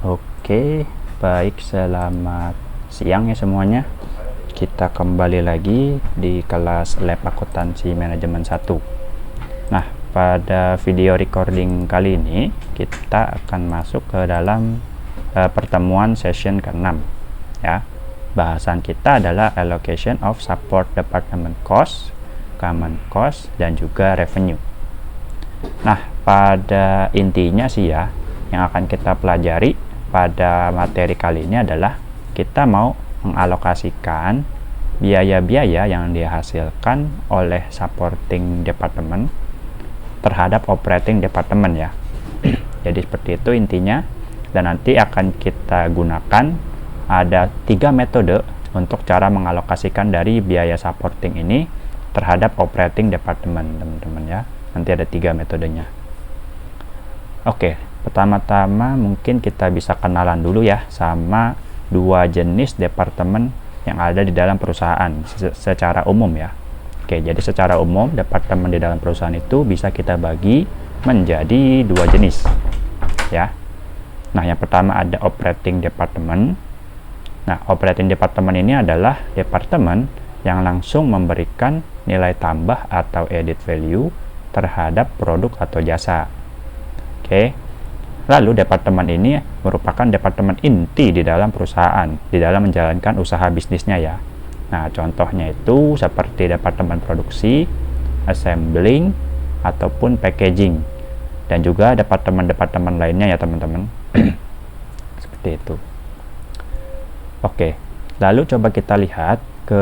Oke, baik, selamat siang ya semuanya. Kita kembali lagi di kelas Lab Akuntansi Manajemen 1. Nah, pada video recording kali ini kita akan masuk ke dalam pertemuan session ke-6 ya. Bahasan kita adalah allocation of support department cost, common cost, dan juga revenue. Nah, pada intinya sih ya, yang akan kita pelajari pada materi kali ini adalah kita mau mengalokasikan biaya-biaya yang dihasilkan oleh supporting department terhadap operating department ya. Jadi seperti itu intinya, dan nanti akan kita gunakan ada 3 metode untuk cara mengalokasikan dari biaya supporting ini terhadap operating department, teman-teman ya. Nanti ada 3 metodenya. Oke, pertama-tama mungkin kita bisa kenalan dulu ya sama 2 jenis departemen yang ada di dalam perusahaan secara umum ya. Oke, jadi secara umum departemen di dalam perusahaan itu bisa kita bagi menjadi 2 jenis ya. Nah, yang pertama ada operating department. Nah, operating department ini adalah departemen yang langsung memberikan nilai tambah atau added value terhadap produk atau jasa. Oke. Lalu departemen ini merupakan departemen inti di dalam perusahaan, di dalam menjalankan usaha bisnisnya ya. Nah, contohnya itu seperti departemen produksi, assembling, ataupun packaging, dan juga departemen-departemen lainnya ya teman-teman. Seperti itu. Oke, lalu coba kita lihat ke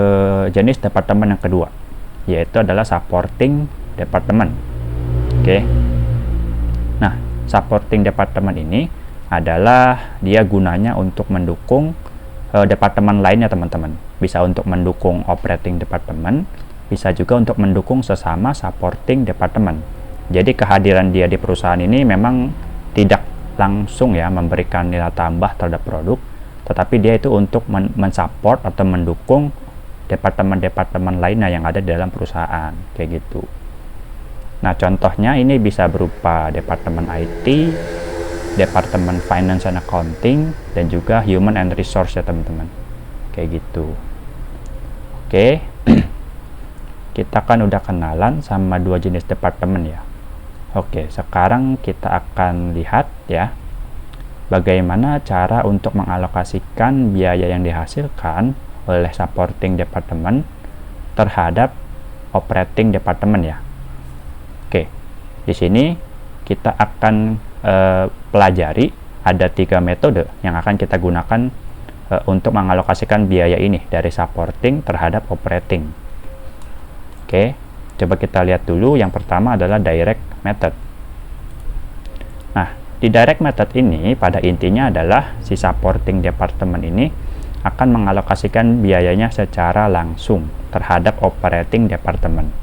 jenis departemen yang kedua, yaitu adalah supporting department. Oke. Nah, supporting department ini adalah dia gunanya untuk mendukung departemen lainnya teman-teman. Bisa untuk mendukung operating department, bisa juga untuk mendukung sesama supporting department. Jadi kehadiran dia di perusahaan ini memang tidak langsung ya memberikan nilai tambah terhadap produk, tetapi dia itu untuk mensupport atau mendukung departemen-departemen lainnya yang ada di dalam perusahaan, kayak gitu. Nah, contohnya ini bisa berupa departemen IT, departemen finance and accounting, dan juga human and resource ya teman-teman. Kayak gitu. Oke. Kita kan udah kenalan sama 2 jenis departemen ya. Oke, sekarang kita akan lihat ya bagaimana cara untuk mengalokasikan biaya yang dihasilkan oleh supporting department terhadap operating department ya. Oke, di sini kita akan pelajari ada 3 metode yang akan kita gunakan untuk mengalokasikan biaya ini dari supporting terhadap operating. Oke, coba kita lihat dulu. Yang pertama adalah direct method. Nah, di direct method ini pada intinya adalah si supporting department ini akan mengalokasikan biayanya secara langsung terhadap operating department.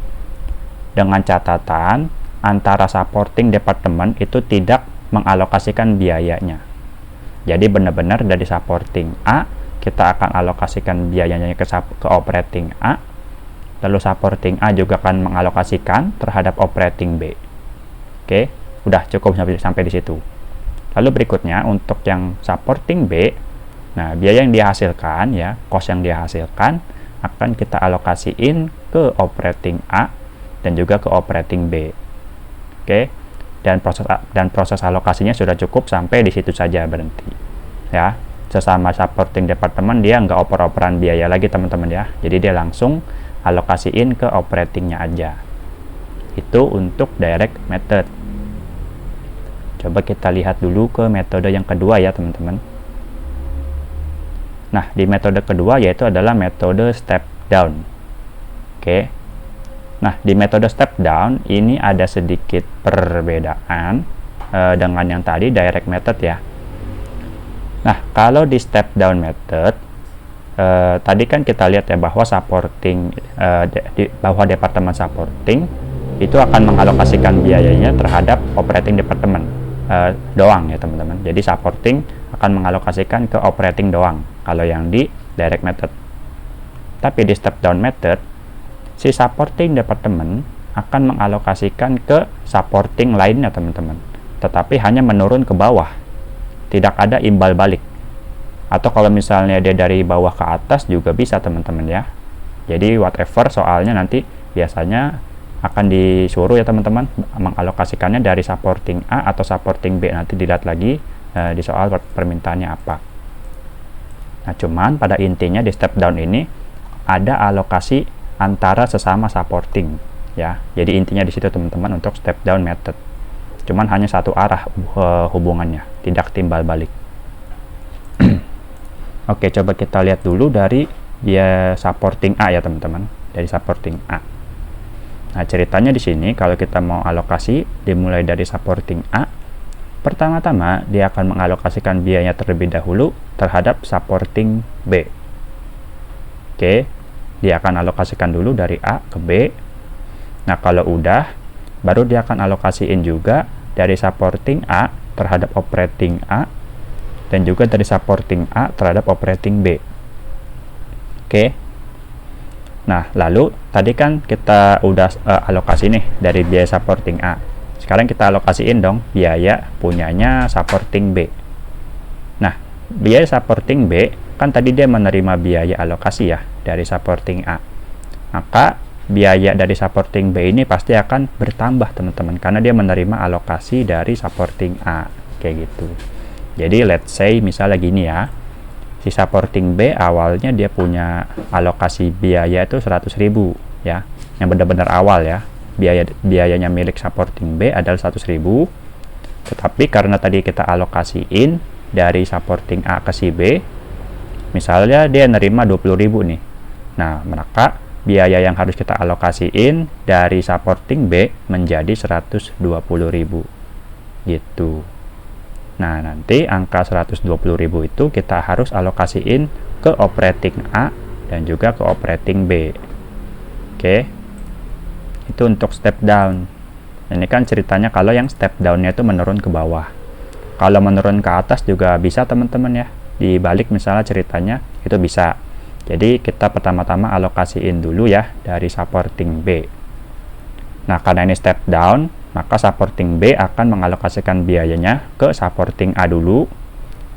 Dengan catatan antara supporting department itu tidak mengalokasikan biayanya. Jadi benar-benar dari supporting A kita akan alokasikan biayanya ke operating A, lalu supporting A juga akan mengalokasikan terhadap operating B. Oke, udah cukup sampai di situ. Lalu berikutnya untuk yang supporting B, nah biaya yang dihasilkan ya, cost yang dihasilkan akan kita alokasiin ke operating A dan juga ke operating B. Oke, dan proses alokasinya sudah cukup sampai di situ saja, berhenti ya. Sesama supporting department dia nggak oper-operan biaya lagi teman-teman ya, jadi dia langsung alokasiin ke operatingnya aja. Itu untuk direct method. Coba kita lihat dulu ke metode yang kedua ya teman-teman. Nah, di metode kedua yaitu adalah metode step down. Oke. Nah, di metode step down ini ada sedikit perbedaan dengan yang tadi direct method ya. Nah, kalau di step down method tadi kan kita lihat ya bahwa supporting bahwa departemen supporting itu akan mengalokasikan biayanya terhadap operating department doang ya teman-teman. Jadi supporting akan mengalokasikan ke operating doang kalau yang di direct method. Tapi di step down method si supporting department akan mengalokasikan ke supporting lainnya teman-teman, tetapi hanya menurun ke bawah. tidak ada imbal balik. Atau kalau misalnya dia dari bawah ke atas juga bisa teman-teman ya. Jadi whatever, soalnya nanti biasanya akan disuruh ya teman-teman mengalokasikannya dari supporting A atau supporting B. Nanti dilihat lagi di soal permintaannya apa. Nah, cuman pada intinya di step down ini ada alokasi antara sesama supporting ya. Jadi intinya di situ teman-teman untuk step down method. Cuman hanya satu arah hubungannya, tidak timbal balik. Oke, coba kita lihat dulu dari dia supporting A ya teman-teman, dari supporting A. Nah, ceritanya di sini kalau kita mau alokasi dimulai dari supporting A, pertama-tama dia akan mengalokasikan biayanya terlebih dahulu terhadap supporting B. Oke, dia akan alokasikan dulu dari A ke B. Nah, kalau udah, baru dia akan alokasiin juga dari supporting A terhadap operating A, dan juga dari supporting A terhadap operating B. Oke. Nah, lalu tadi kan kita udah alokasi nih dari biaya supporting A. Sekarang kita alokasiin dong biaya punyanya supporting B. Nah, biaya supporting B kan tadi dia menerima biaya alokasi ya dari supporting A. Maka biaya dari supporting B ini pasti akan bertambah teman-teman, karena dia menerima alokasi dari supporting A kayak gitu. Jadi let's say misalnya gini ya, si supporting B awalnya dia punya alokasi biaya itu 100.000 ya, yang benar-benar awal ya, biayanya milik supporting B adalah 100.000, tetapi karena tadi kita alokasiin dari supporting A ke si B, misalnya dia nerima 20.000 nih. Nah, maka biaya yang harus kita alokasiin dari supporting B menjadi 120.000 gitu. Nah, nanti angka 120.000 itu kita harus alokasiin ke operating A dan juga ke operating B. Oke. Itu untuk step down. Ini kan ceritanya kalau yang step down-nya itu menurun ke bawah. Kalau menurun ke atas juga bisa teman-teman ya. Dibalik misalnya ceritanya itu bisa. Jadi kita pertama-tama alokasiin dulu ya dari supporting B. Nah, karena ini step down, maka supporting B akan mengalokasikan biayanya ke supporting A dulu,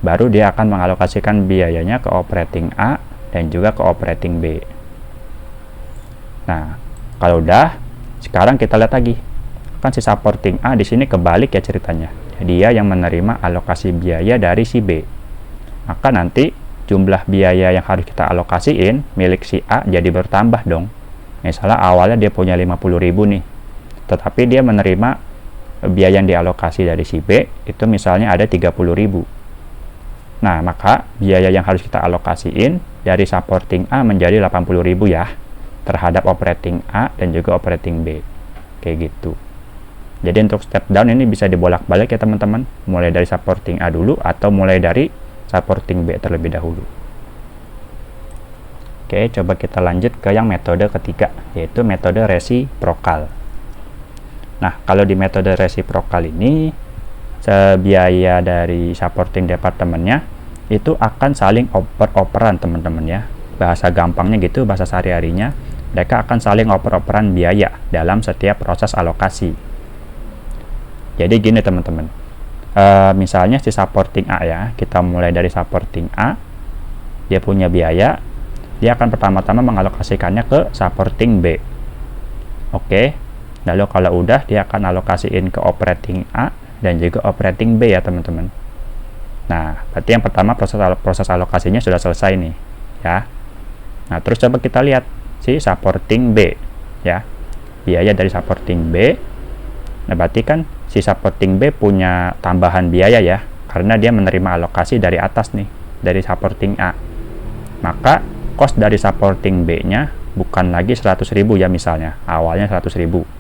baru dia akan mengalokasikan biayanya ke operating A dan juga ke operating B. Nah, kalau udah, sekarang kita lihat lagi, kan si supporting A di sini kebalik ya ceritanya. Dia yang menerima alokasi biaya dari si B. Maka nanti jumlah biaya yang harus kita alokasiin milik si A jadi bertambah dong. Misalnya awalnya dia punya 50.000 nih, tetapi dia menerima biaya yang dialokasi dari si B itu misalnya ada 30.000. Nah, maka biaya yang harus kita alokasiin dari supporting A menjadi 80.000 ya, terhadap operating A dan juga operating B. Kayak gitu. Jadi untuk step down ini bisa dibolak-balik ya teman-teman, mulai dari supporting A dulu atau mulai dari supporting B terlebih dahulu. Oke, coba kita lanjut ke yang metode ketiga, yaitu metode resiprokal. Nah, kalau di metode resiprokal ini, biaya dari supporting departemennya itu akan saling oper-operan teman-teman ya. Bahasa gampangnya gitu, bahasa sehari-harinya, mereka akan saling oper-operan biaya dalam setiap proses alokasi. Jadi gini teman-teman, misalnya si supporting A ya, kita mulai dari supporting A, dia punya biaya, dia akan pertama-tama mengalokasikannya ke supporting B. Oke. Lalu kalau udah, dia akan alokasiin ke operating A dan juga operating B ya teman-teman. Nah, berarti yang pertama proses alokasinya sudah selesai nih ya. Nah, terus coba kita lihat si supporting B ya, biaya dari supporting B. Nah, berarti kan si supporting B punya tambahan biaya ya, karena dia menerima alokasi dari atas nih, dari supporting A. Maka cost dari supporting B nya bukan lagi 100.000 ya misalnya, awalnya 100.000.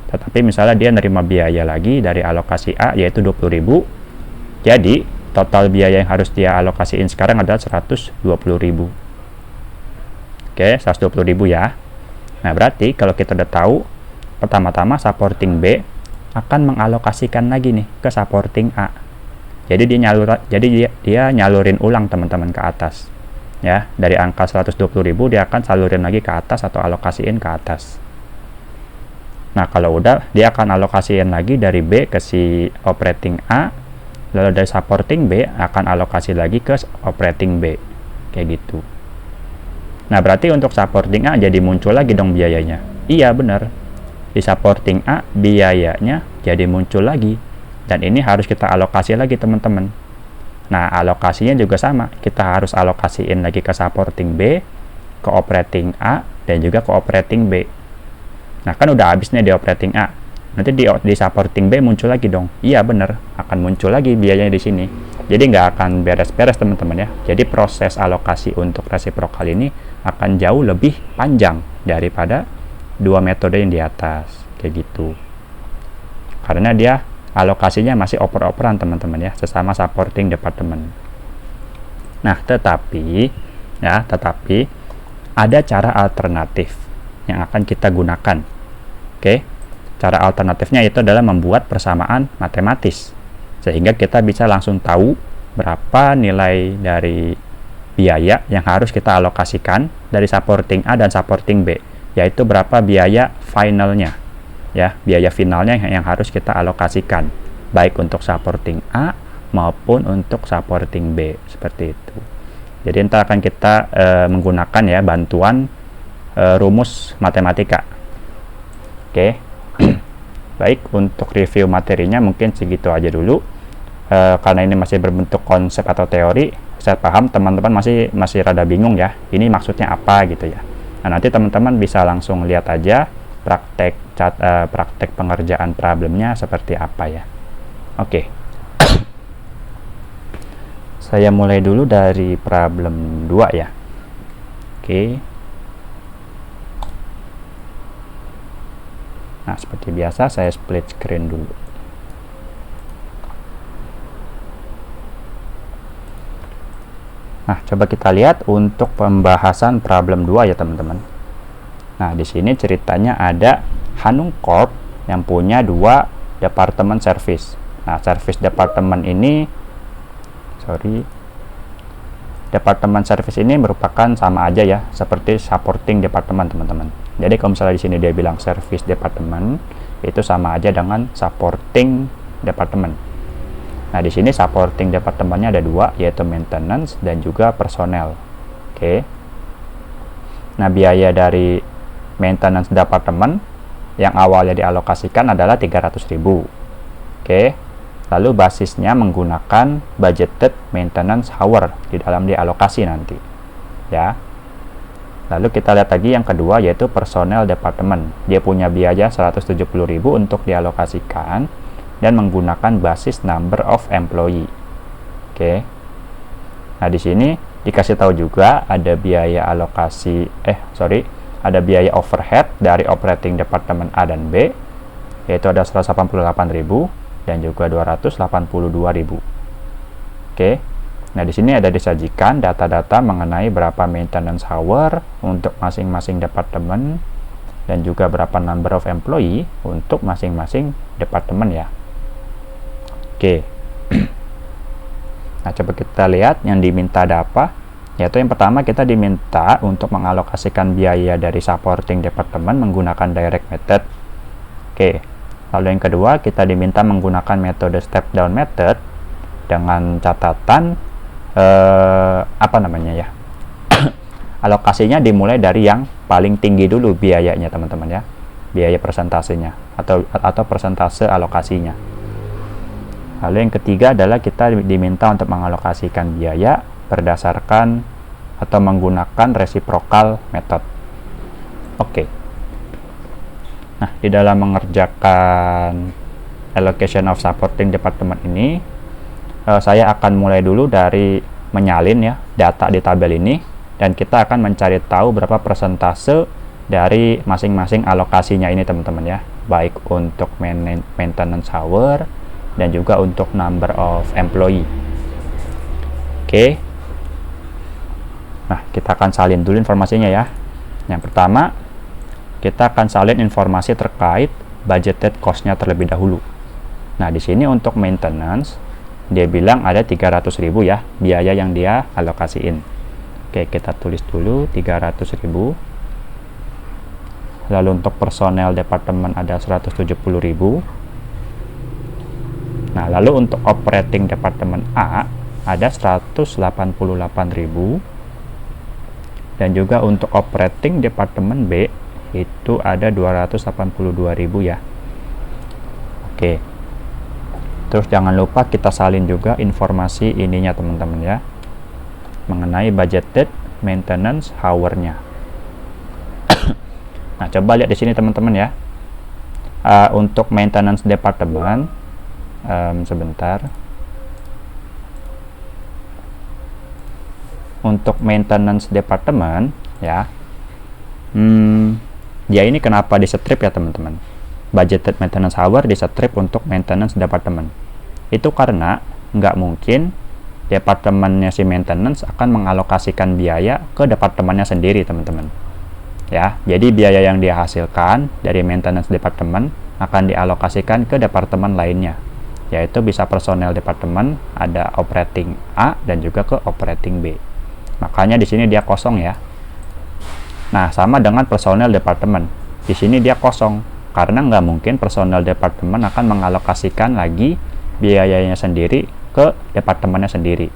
Tetapi misalnya dia nerima biaya lagi dari alokasi A yaitu 20.000. Jadi total biaya yang harus dia alokasiin sekarang adalah 120.000. Oke, 120.000 ya. Nah, berarti kalau kita udah tahu, pertama-tama supporting B akan mengalokasikan lagi nih ke supporting A. Jadi dia nyalurin ulang teman-teman ke atas. Ya, dari angka 120.000 dia akan salurin lagi ke atas atau alokasiin ke atas. Nah, kalau udah, dia akan alokasiin lagi dari B ke si operating A, lalu dari supporting B akan alokasi lagi ke operating B, kayak gitu. Nah, berarti untuk supporting A jadi muncul lagi dong biayanya. Iya, benar. Di supporting A biayanya jadi muncul lagi. Dan ini harus kita alokasi lagi, teman-teman. Nah, alokasinya juga sama. Kita harus alokasiin lagi ke supporting B, ke operating A, dan juga ke operating B. Nah, kan udah habis nih di operating A. Nanti di supporting B muncul lagi dong. Iya, benar. Akan muncul lagi biayanya di sini. Jadi nggak akan beres-beres, teman-teman ya. Jadi proses alokasi untuk resiprokal ini akan jauh lebih panjang daripada dua metode yang di atas, kayak gitu. Karena dia alokasinya masih oper-operan, teman-teman ya, sesama supporting department. Nah, tetapi ada cara alternatif yang akan kita gunakan. Oke. Cara alternatifnya itu adalah membuat persamaan matematis, sehingga kita bisa langsung tahu berapa nilai dari biaya yang harus kita alokasikan dari supporting A dan supporting B, yaitu berapa biaya finalnya, ya, biaya finalnya yang harus kita alokasikan, baik untuk supporting A maupun untuk supporting B, seperti itu. Jadi nanti akan kita menggunakan ya bantuan rumus matematika. Oke. Baik, untuk review materinya mungkin segitu aja dulu. Karena ini masih berbentuk konsep atau teori, saya paham teman-teman masih rada bingung ya, ini maksudnya apa gitu ya. Nah, nanti teman-teman bisa langsung lihat aja praktek pengerjaan problemnya seperti apa ya. Oke. Saya mulai dulu dari problem 2 ya. Oke. Nah, seperti biasa saya split screen dulu. Nah, coba kita lihat untuk pembahasan problem 2 ya, teman-teman. Nah, di sini ceritanya ada Hanung Corp yang punya 2 departemen service. Nah, service departemen ini departemen service ini merupakan sama aja ya seperti supporting departemen, teman-teman. Jadi kalau misalnya di sini dia bilang service departemen, itu sama aja dengan supporting departemen. Nah, di sini supporting departemennya ada 2, yaitu maintenance dan juga personel. Oke. Nah, biaya dari maintenance departemen yang awalnya dialokasikan adalah 300.000. Oke. Lalu basisnya menggunakan budgeted maintenance hour di dalam dialokasi nanti. Ya. Lalu kita lihat lagi yang kedua, yaitu personel departemen. Dia punya biaya 170.000 untuk dialokasikan dan menggunakan basis number of employee. Oke. Nah, di sini dikasih tahu juga ada biaya ada biaya overhead dari operating departemen A dan B, yaitu ada 188.000 dan juga 282.000. Oke. Nah, di sini ada disajikan data-data mengenai berapa maintenance hour untuk masing-masing departemen dan juga berapa number of employee untuk masing-masing departemen ya. Oke. Nah, coba kita lihat yang diminta ada apa. Yaitu yang pertama kita diminta untuk mengalokasikan biaya dari supporting departemen menggunakan direct method. Oke. Lalu yang kedua kita diminta menggunakan metode step down method dengan catatan alokasinya dimulai dari yang paling tinggi dulu biayanya, teman-teman ya, biaya persentasenya atau persentase alokasinya. Lalu yang ketiga adalah kita diminta untuk mengalokasikan biaya berdasarkan atau menggunakan reciprocal method. Oke. Nah, di dalam mengerjakan allocation of supporting department ini, saya akan mulai dulu dari menyalin ya data di tabel ini, dan kita akan mencari tahu berapa persentase dari masing-masing alokasinya ini, teman-teman ya, baik untuk maintenance hour dan juga untuk number of employee. Oke. Nah, kita akan salin dulu informasinya ya. Yang pertama, kita akan salin informasi terkait budgeted cost-nya terlebih dahulu. Nah, di sini untuk maintenance dia bilang ada 300.000 ya biaya yang dia alokasiin. Oke, kita tulis dulu 300.000. Lalu untuk personel departemen ada 170.000. Nah, lalu untuk operating departemen A ada 188.000, dan juga untuk operating departemen B itu ada 282.000 ya. Oke. Terus jangan lupa kita salin juga informasi ininya teman-teman ya, mengenai budgeted maintenance hour-nya. Nah, coba lihat di sini teman-teman ya. Untuk maintenance department, sebentar. Untuk maintenance department ya, dia ini kenapa di strip ya teman-teman? Budgeted maintenance hour di strip untuk maintenance department. Itu karena nggak mungkin departemennya si maintenance akan mengalokasikan biaya ke departemennya sendiri teman-teman. Ya, jadi biaya yang dia hasilkan dari maintenance department akan dialokasikan ke departemen lainnya, yaitu bisa personel departemen, ada operating A dan juga ke operating B. Makanya di sini dia kosong ya. Nah, sama dengan personel departemen. Di sini dia kosong karena nggak mungkin personel departemen akan mengalokasikan lagi biayanya sendiri ke departemennya sendiri.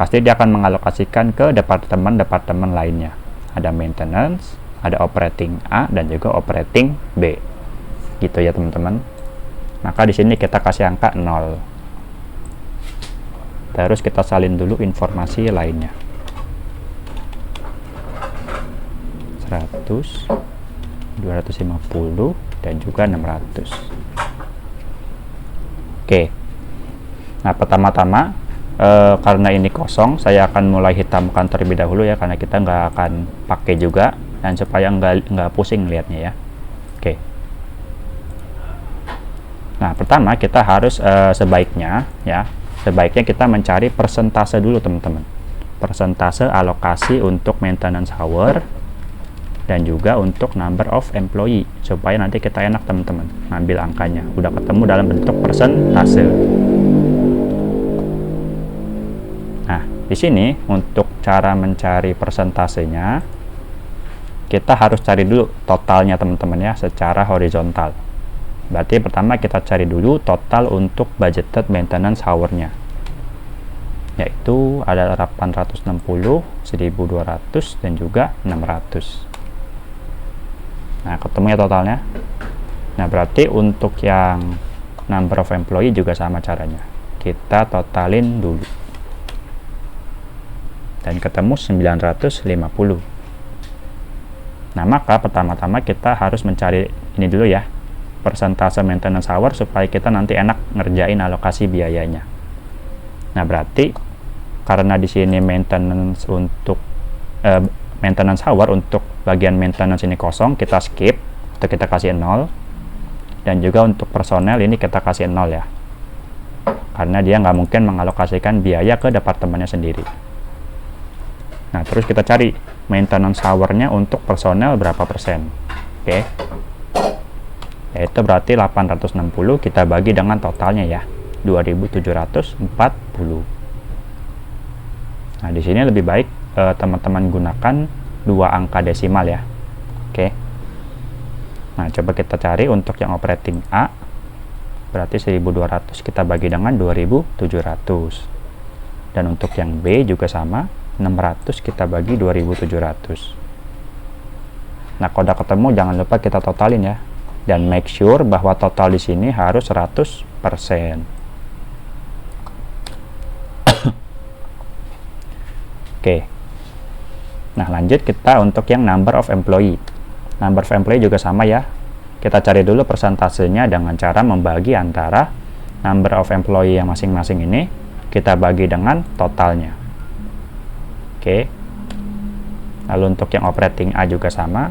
Pasti dia akan mengalokasikan ke departemen-departemen lainnya. Ada maintenance, ada operating A dan juga operating B. Gitu ya teman-teman. Maka di sini kita kasih angka 0. Terus kita salin dulu informasi lainnya. 100, 250 dan juga 600. Oke. Nah, pertama-tama karena ini kosong, saya akan mulai hitamkan terlebih dahulu ya, karena kita nggak akan pakai juga, dan supaya nggak pusing lihatnya ya. Oke. Nah, pertama kita harus sebaiknya kita mencari persentase dulu teman-teman. Persentase alokasi untuk maintenance hour dan juga untuk number of employee, supaya nanti kita enak teman-teman ngambil angkanya, udah ketemu dalam bentuk persentase. Nah, di sini untuk cara mencari persentasenya, kita harus cari dulu totalnya teman-teman ya, secara horizontal. Berarti pertama kita cari dulu total untuk budgeted maintenance hour-nya, yaitu ada 860, 1200 dan juga 600. Nah, ketemu ya totalnya. Nah, berarti untuk yang number of employee juga sama caranya. Kita totalin dulu. Dan ketemu 950. Nah, maka pertama-tama kita harus mencari ini dulu ya, persentase maintenance hour, supaya kita nanti enak ngerjain alokasi biayanya. Nah, berarti karena di sini maintenance hour untuk bagian maintenance ini kosong, kita skip atau kita kasih 0. Dan juga untuk personel ini kita kasih 0 ya, karena dia nggak mungkin mengalokasikan biaya ke departemennya sendiri. Nah, terus kita cari maintenance hour-nya untuk personel berapa persen. Oke. Yaitu berarti 860 kita bagi dengan totalnya ya, 2740. Nah, di sini lebih baik teman-teman gunakan 2 angka desimal ya. Oke. Nah, coba kita cari untuk yang operating A, berarti 1200 kita bagi dengan 2700. Dan untuk yang B juga sama, 600 kita bagi 2700. Nah, kalau udah ketemu jangan lupa kita totalin ya, dan make sure bahwa total di sini harus 100%. Oke. Nah, lanjut kita untuk yang number of employee. Number of employee juga sama ya. Kita cari dulu persentasenya dengan cara membagi antara number of employee yang masing-masing ini, kita bagi dengan totalnya. Oke. Lalu untuk yang operating A juga sama.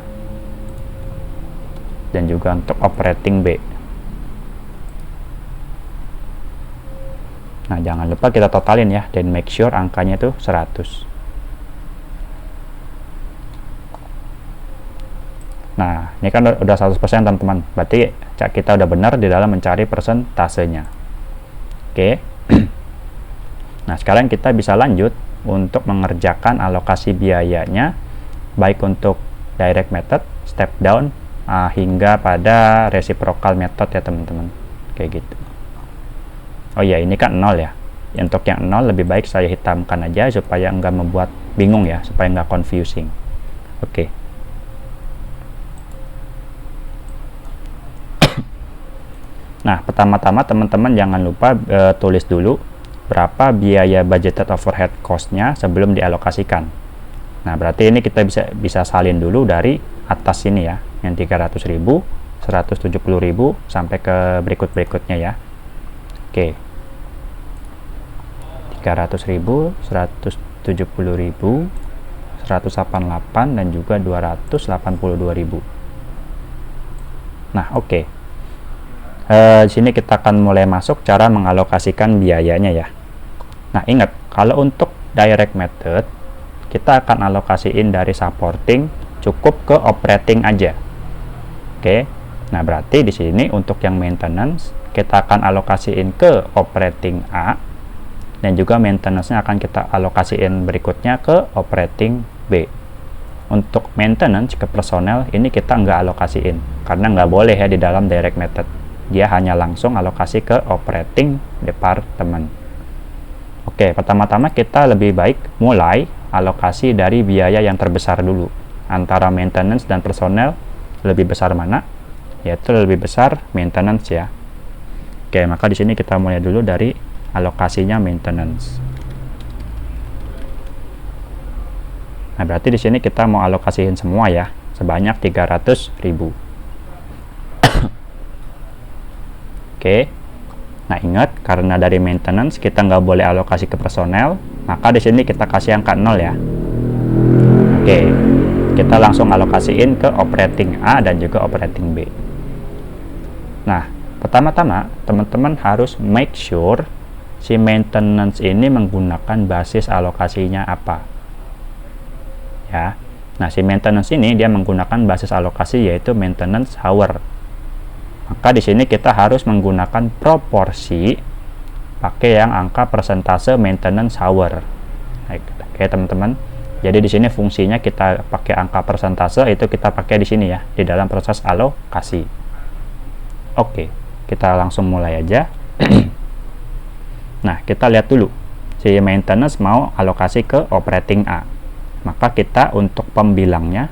Dan juga untuk operating B. Nah, jangan lupa kita totalin ya, dan make sure angkanya itu 100. Nah, ini kan udah 100% teman-teman. Berarti kita udah benar di dalam mencari persentasenya. Oke. Nah, sekarang kita bisa lanjut untuk mengerjakan alokasi biayanya, baik untuk direct method, step down, hingga pada reciprocal method ya teman-teman. Kayak gitu. Oh ya, ini kan 0 ya. Untuk yang 0 lebih baik saya hitamkan aja supaya nggak membuat bingung ya, supaya nggak confusing. Oke. Nah, pertama-tama teman-teman jangan lupa tulis dulu berapa biaya budgeted overhead cost-nya sebelum dialokasikan. Nah, berarti ini kita bisa salin dulu dari atas sini ya, yang 300.000, 170.000 sampai ke berikut-berikutnya ya. Oke. 300.000, 170.000, 188 dan juga 282.000. Nah, oke. Di sini kita akan mulai masuk cara mengalokasikan biayanya ya. Nah, ingat, kalau untuk direct method kita akan alokasiin dari supporting cukup ke operating aja. Oke. Nah, berarti di sini untuk yang maintenance kita akan alokasiin ke operating A dan juga maintenance-nya akan kita alokasiin berikutnya ke operating B. Untuk maintenance ke personel ini kita nggak alokasiin karena nggak boleh ya di dalam direct method. Dia hanya langsung alokasi ke operating department. Oke, pertama-tama kita lebih baik mulai alokasi dari biaya yang terbesar dulu. Antara maintenance dan personel lebih besar mana? Yaitu lebih besar maintenance ya. Oke, maka di sini kita mulai dulu dari alokasinya maintenance. Nah, berarti di sini kita mau alokasiin semua ya, sebanyak 300.000. Oke. Nah, ingat karena dari maintenance kita nggak boleh alokasi ke personel, maka di sini kita kasih angka 0 ya. Oke. Kita langsung alokasiin ke operating A dan juga operating B. Nah, pertama-tama teman-teman harus make sure si maintenance ini menggunakan basis alokasinya apa. Ya. Nah, si maintenance ini dia menggunakan basis alokasi yaitu maintenance hour. Maka di sini kita harus menggunakan proporsi pakai yang angka persentase maintenance hour. Oke, teman-teman. Jadi di sini fungsinya kita pakai angka persentase itu kita pakai di sini ya, di dalam proses alokasi. Oke, kita langsung mulai aja. Nah, kita lihat dulu. Si maintenance mau alokasi ke operating A. Maka kita untuk pembilangnya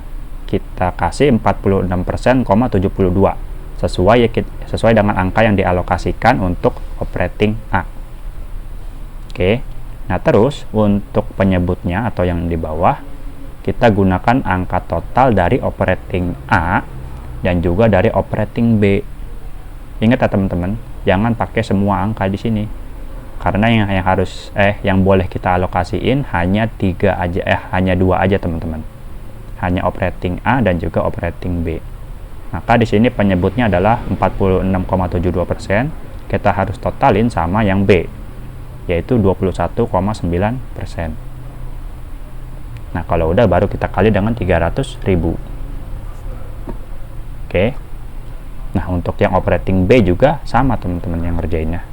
kita kasih 46%,72 sesuai dengan angka yang dialokasikan untuk operating A. Oke. Nah, terus untuk penyebutnya atau yang di bawah kita gunakan angka total dari operating A dan juga dari operating B. Ingat ya teman-teman, jangan pakai semua angka di sini. Karena yang boleh kita alokasiin hanya hanya 2 aja teman-teman. Hanya operating A dan juga operating B. Maka di sini penyebutnya adalah 46,72%. Kita harus totalin sama yang B, yaitu 21,9%. Nah, kalau udah baru kita kali dengan 300.000. Oke. Nah, untuk yang operating B juga sama teman-teman yang ngerjainnya.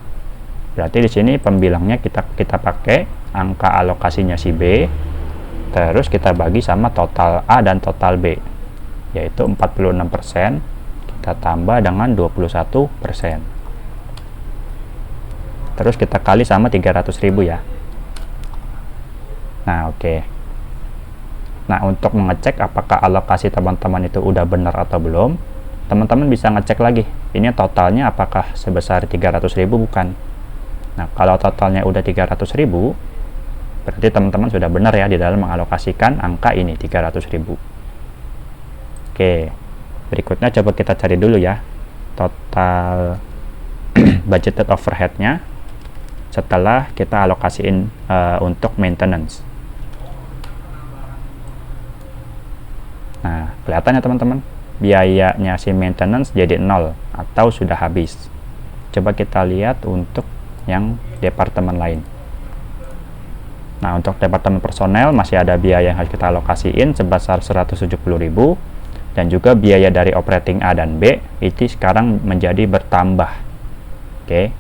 Berarti di sini pembilangnya kita pakai angka alokasinya si B, terus kita bagi sama total A dan total B, yaitu 46%, kita tambah dengan 21%. Terus kita kali sama 300.000 ya. Nah, oke. Nah, untuk mengecek apakah alokasi teman-teman itu udah benar atau belum, teman-teman bisa ngecek lagi. Ini totalnya apakah sebesar 300.000 bukan. Nah, kalau totalnya udah 300.000, berarti teman-teman sudah benar ya di dalam mengalokasikan angka ini 300.000. Oke, berikutnya coba kita cari dulu ya total budgeted overhead-nya setelah kita alokasiin untuk maintenance. Nah, kelihatannya teman-teman, biayanya si maintenance jadi 0 atau sudah habis. Coba kita lihat untuk yang departemen lain. Nah, untuk departemen personel masih ada biaya yang harus kita alokasiin sebesar 170.000 dan juga biaya dari operating A dan B itu sekarang menjadi bertambah. Oke.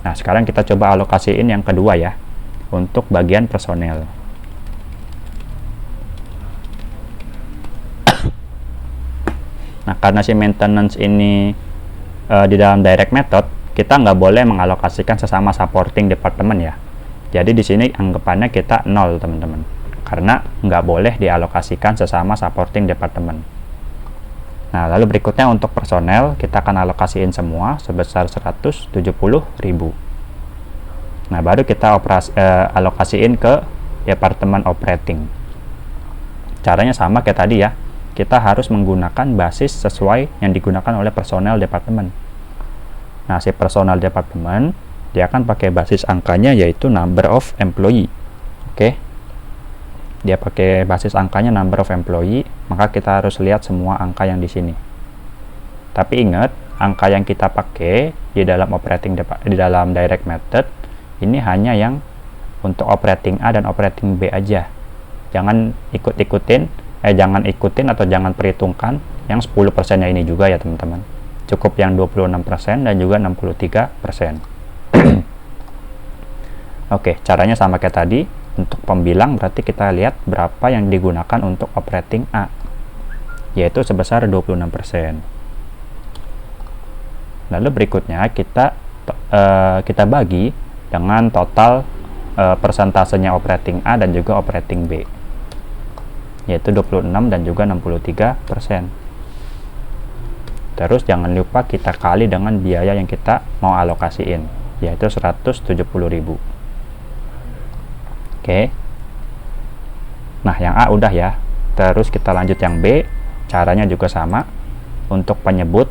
Nah, sekarang kita coba alokasiin yang kedua ya, untuk bagian personel. Nah, karena si maintenance ini di dalam direct method, kita nggak boleh mengalokasikan sesama supporting departemen ya. Jadi di sini anggapannya kita 0 teman-teman, karena nggak boleh dialokasikan sesama supporting departemen. Nah, lalu berikutnya untuk personel, kita akan alokasiin semua sebesar 170.000. Nah, baru kita alokasiin ke departemen operating. Caranya sama kayak tadi ya, kita harus menggunakan basis sesuai yang digunakan oleh personel departemen. Nah, si personal departemen dia akan pakai basis angkanya yaitu number of employee. Oke. Dia pakai basis angkanya number of employee, maka kita harus lihat semua angka yang di sini. Tapi ingat, angka yang kita pakai di dalam di dalam direct method ini hanya yang untuk operating A dan operating B aja. Jangan ikutin atau jangan perhitungkan yang 10%-nya ini juga ya teman-teman. Cukup yang 26% dan juga 63%. Oke, caranya sama kayak tadi. Untuk pembilang berarti kita lihat berapa yang digunakan untuk operating A, yaitu sebesar 26%. Lalu berikutnya kita bagi dengan total persentasenya operating A dan juga operating B, yaitu 26 dan juga 63%. Terus jangan lupa kita kali dengan biaya yang kita mau alokasiin, yaitu 170.000. Oke. Nah, yang A udah ya. Terus kita lanjut yang B. Caranya juga sama. Untuk penyebut,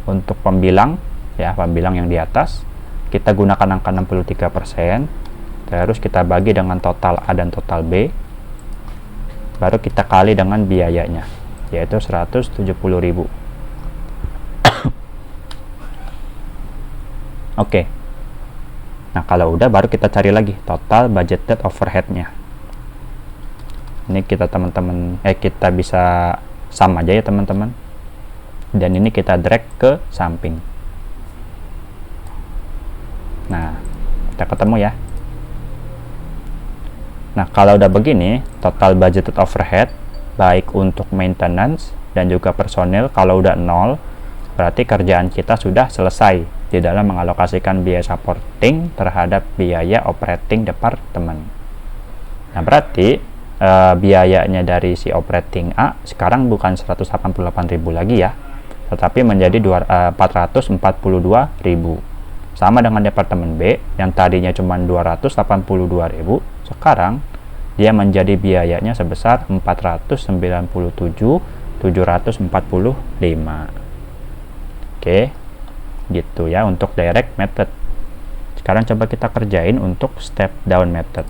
untuk pembilang ya, pembilang yang di atas, kita gunakan angka 63%. Terus kita bagi dengan total A dan total B. Baru kita kali dengan biayanya, yaitu 170.000. Oke. Nah, kalau udah baru kita cari lagi total budgeted overhead-nya. Ini kita kita bisa sama aja ya teman-teman. Dan ini kita drag ke samping. Nah, kita ketemu ya. Nah, kalau udah begini, total budgeted overhead baik untuk maintenance dan juga personil kalau udah 0, berarti kerjaan kita sudah selesai di dalam mengalokasikan biaya supporting terhadap biaya operating department. Nah, berarti biayanya dari si operating A sekarang bukan 188.000 lagi ya, tetapi menjadi 442.000. Sama dengan departemen B yang tadinya cuma 282.000, sekarang dia menjadi biayanya sebesar 497.745. Oke. Gitu ya untuk direct method. Sekarang coba kita kerjain untuk step down method.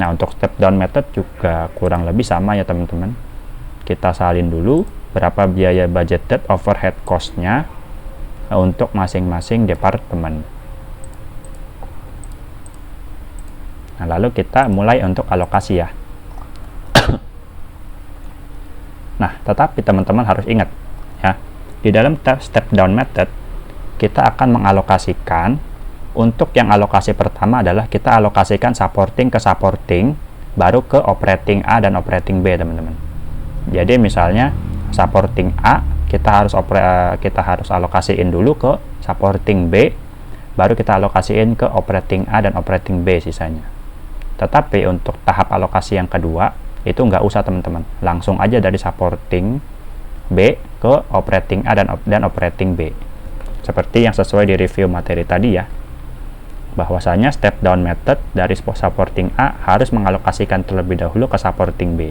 Nah, untuk step down method juga kurang lebih sama ya teman-teman. Kita salin dulu berapa biaya budgeted overhead cost-nya untuk masing-masing departemen. Nah, lalu kita mulai untuk alokasi ya. Nah, tetapi teman-teman harus ingat ya, di dalam step down method kita akan mengalokasikan, untuk yang alokasi pertama adalah kita alokasikan supporting ke supporting, baru ke operating A dan operating B teman-teman. Jadi misalnya supporting A kita harus alokasiin dulu ke supporting B, baru kita alokasiin ke operating A dan operating B sisanya. Tetapi untuk tahap alokasi yang kedua itu nggak usah teman-teman, langsung aja dari supporting B ke operating A dan operating B. Seperti yang sesuai di review materi tadi ya, bahwasanya step down method dari supporting A harus mengalokasikan terlebih dahulu ke supporting B,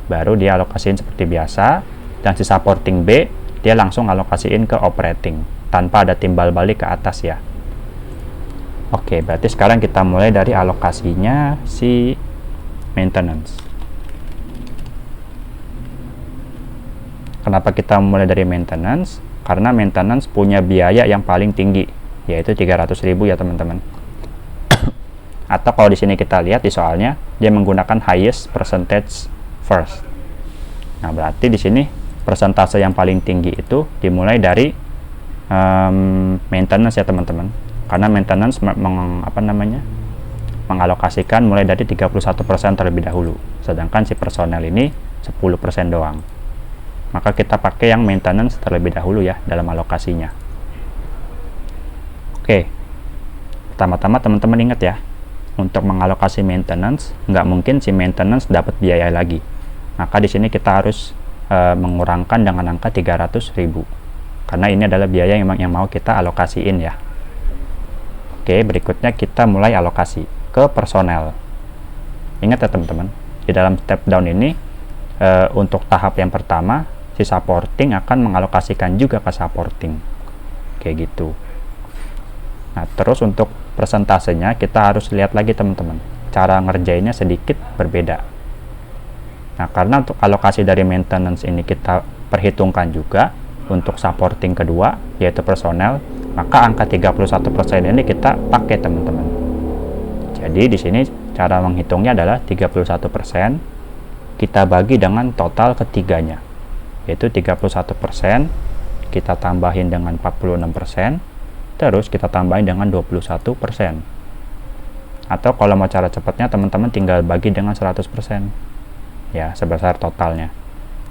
baru dia alokasiin seperti biasa, dan si supporting B dia langsung alokasiin ke operating tanpa ada timbal balik ke atas ya. Oke, berarti sekarang kita mulai dari alokasinya si maintenance. Kenapa kita mulai dari maintenance? Karena maintenance punya biaya yang paling tinggi, yaitu 300.000 ya teman-teman. Atau kalau di sini kita lihat di soalnya, dia menggunakan highest percentage first. Nah, berarti di sini persentase yang paling tinggi itu dimulai dari maintenance ya teman-teman. Karena maintenance mengalokasikan mulai dari 31% terlebih dahulu, sedangkan si personel ini 10% doang. Maka kita pakai yang maintenance terlebih dahulu ya dalam alokasinya. Oke, pertama-tama teman-teman ingat ya, untuk mengalokasi maintenance, nggak mungkin si maintenance dapat biaya lagi. Maka di sini kita harus mengurangkan dengan angka 300.000, karena ini adalah biaya yang mau kita alokasiin ya. Oke, berikutnya kita mulai alokasi ke personel. Ingat ya teman-teman, di dalam step down ini untuk tahap yang pertama, si supporting akan mengalokasikan juga ke supporting, kayak gitu. Nah, terus untuk persentasenya kita harus lihat lagi teman-teman, cara ngerjainnya sedikit berbeda. Nah, karena untuk alokasi dari maintenance ini kita perhitungkan juga untuk supporting kedua, yaitu personel, maka angka 31% ini kita pakai teman-teman. Jadi di sini cara menghitungnya adalah 31% kita bagi dengan total ketiganya, yaitu 31% kita tambahin dengan 46%, terus kita tambahin dengan 21%. Atau kalau mau cara cepatnya teman-teman tinggal bagi dengan 100%. Ya, sebesar totalnya.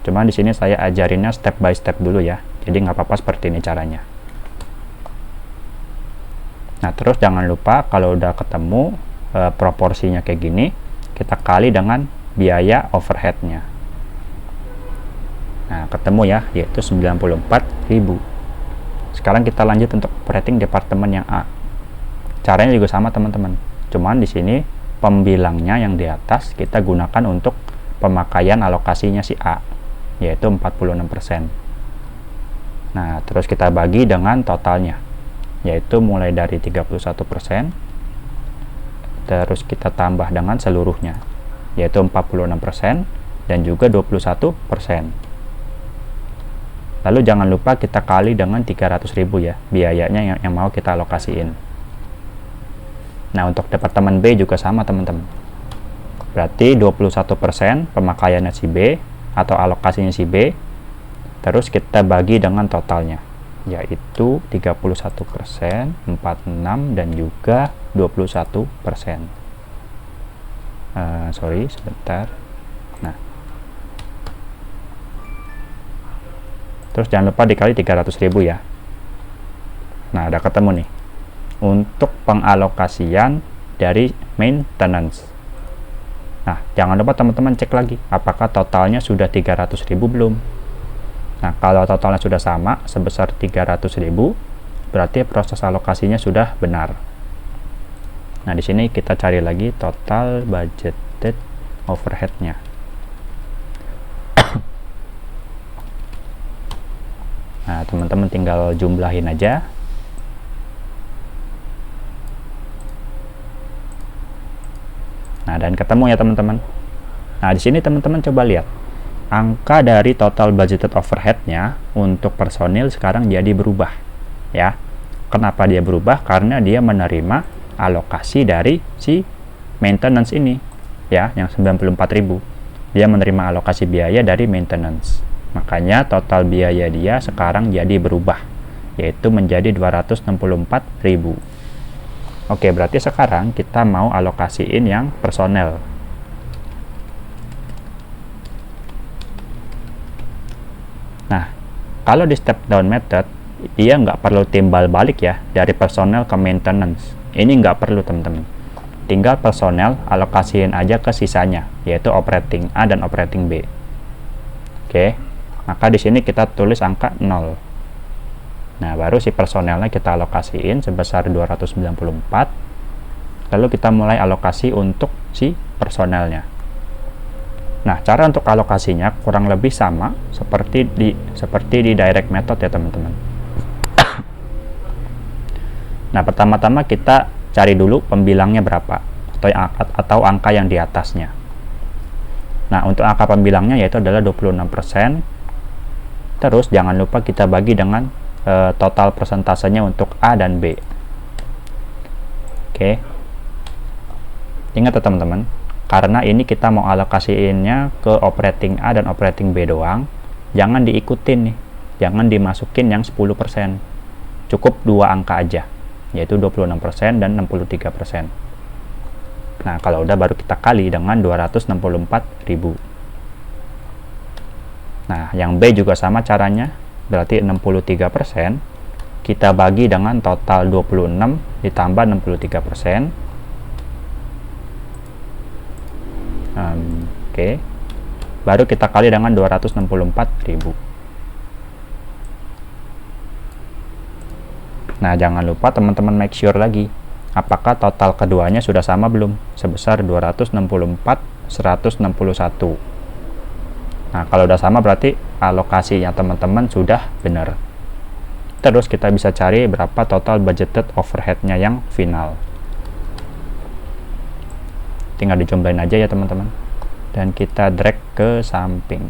Cuma di sini saya ajarinnya step by step dulu ya, jadi nggak apa-apa seperti ini caranya. Nah, terus jangan lupa kalau udah ketemu proporsinya kayak gini, kita kali dengan biaya overheadnya. Nah, ketemu ya, yaitu 94.000. Sekarang kita lanjut untuk operating departemen yang A. Caranya juga sama teman-teman, cuman di sini pembilangnya yang di atas kita gunakan untuk pemakaian alokasinya si A, yaitu 46%. Nah, terus kita bagi dengan totalnya, yaitu mulai dari 31%, terus kita tambah dengan seluruhnya, yaitu 46% dan juga 21%. Lalu jangan lupa kita kali dengan 300.000 ya, biayanya yang mau kita alokasiin. Nah, untuk departemen B juga sama teman-teman. Berarti 21% pemakaiannya si B atau alokasinya si B, terus kita bagi dengan totalnya, yaitu 31%, 46%, dan juga 21%. Sorry, sebentar. Nah, terus jangan lupa dikali 300.000 ya. Nah, udah ketemu nih untuk pengalokasian dari maintenance. Nah, jangan lupa teman-teman cek lagi apakah totalnya sudah 300.000 belum. Nah, kalau totalnya sudah sama sebesar 300.000, berarti proses alokasinya sudah benar. Nah, di sini kita cari lagi total budgeted overhead-nya. Nah, teman-teman tinggal jumlahin aja. Nah, dan ketemu ya teman-teman. Nah, di sini teman-teman coba lihat angka dari total budgeted overhead-nya untuk personil sekarang jadi berubah ya. Kenapa dia berubah? Karena dia menerima alokasi dari si maintenance ini ya, yang 94.000. Dia menerima alokasi biaya dari maintenance. Makanya total biaya dia sekarang jadi berubah, yaitu menjadi 264.000. Oke, berarti sekarang kita mau alokasiin yang personel. Nah, kalau di step down method, dia nggak perlu timbal balik ya, dari personel ke maintenance. Ini nggak perlu teman-teman. Tinggal personel alokasiin aja ke sisanya, yaitu operating A dan operating B. Oke, maka di sini kita tulis angka 0. Nah, baru si personelnya kita alokasiin sebesar 294. Lalu kita mulai alokasi untuk si personelnya. Nah, cara untuk alokasinya kurang lebih sama seperti di direct method ya teman-teman. Nah, pertama-tama kita cari dulu pembilangnya berapa atau angka yang di atasnya. Nah, untuk angka pembilangnya yaitu adalah 26%. Terus jangan lupa kita bagi dengan total persentasenya untuk A dan B. Oke. Ingat ya teman-teman, karena ini kita mau alokasiinnya ke operating A dan operating B doang, jangan diikutin nih, jangan dimasukin yang 10%. Cukup dua angka aja, yaitu 26% dan 63%. Nah, kalau udah baru kita kali dengan 264.000. Nah, yang B juga sama caranya, berarti 63% kita bagi dengan total 26 ditambah 63%. Oke. Baru kita kali dengan 264.000. Nah, jangan lupa teman-teman make sure lagi, apakah total keduanya sudah sama belum, sebesar 264, 161. Nah, kalau udah sama berarti alokasinya teman-teman sudah benar. Terus kita bisa cari berapa total budgeted overhead-nya yang final. Tinggal dijumlahin aja ya teman-teman. Dan kita drag ke samping.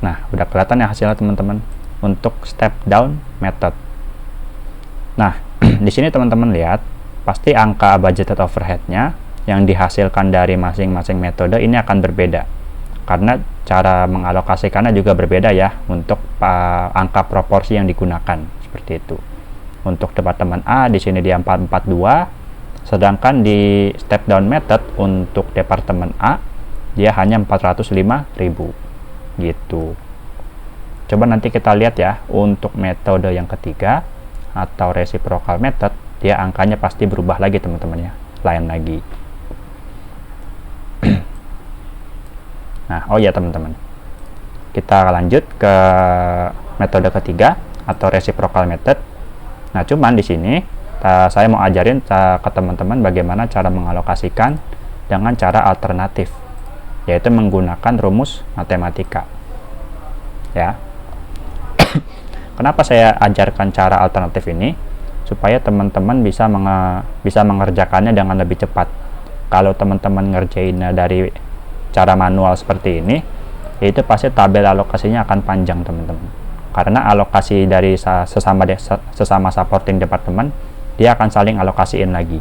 Nah, udah kelihatan ya hasilnya teman-teman untuk step down method. Nah, di sini teman-teman lihat, pasti angka budgeted overhead-nya yang dihasilkan dari masing-masing metode ini akan berbeda. Karena cara mengalokasikannya juga berbeda ya untuk angka proporsi yang digunakan, seperti itu. Untuk departemen A di sini dia 442. Sedangkan di step down method untuk departemen A dia hanya 405.000 gitu. Coba nanti kita lihat ya untuk metode yang ketiga atau reciprocal method, dia angkanya pasti berubah lagi teman-teman ya, lain lagi. Nah, oh ya teman-teman, kita lanjut ke metode ketiga atau reciprocal method. Nah, cuman di sini saya mau ajarin ke teman-teman bagaimana cara mengalokasikan dengan cara alternatif, yaitu menggunakan rumus matematika. Ya. Kenapa saya ajarkan cara alternatif ini? Supaya teman-teman bisa mengerjakannya dengan lebih cepat. Kalau teman-teman ngerjainnya dari cara manual seperti ini, itu pasti tabel alokasinya akan panjang teman-teman. Karena alokasi dari sesama supporting departemen, dia akan saling alokasiin lagi.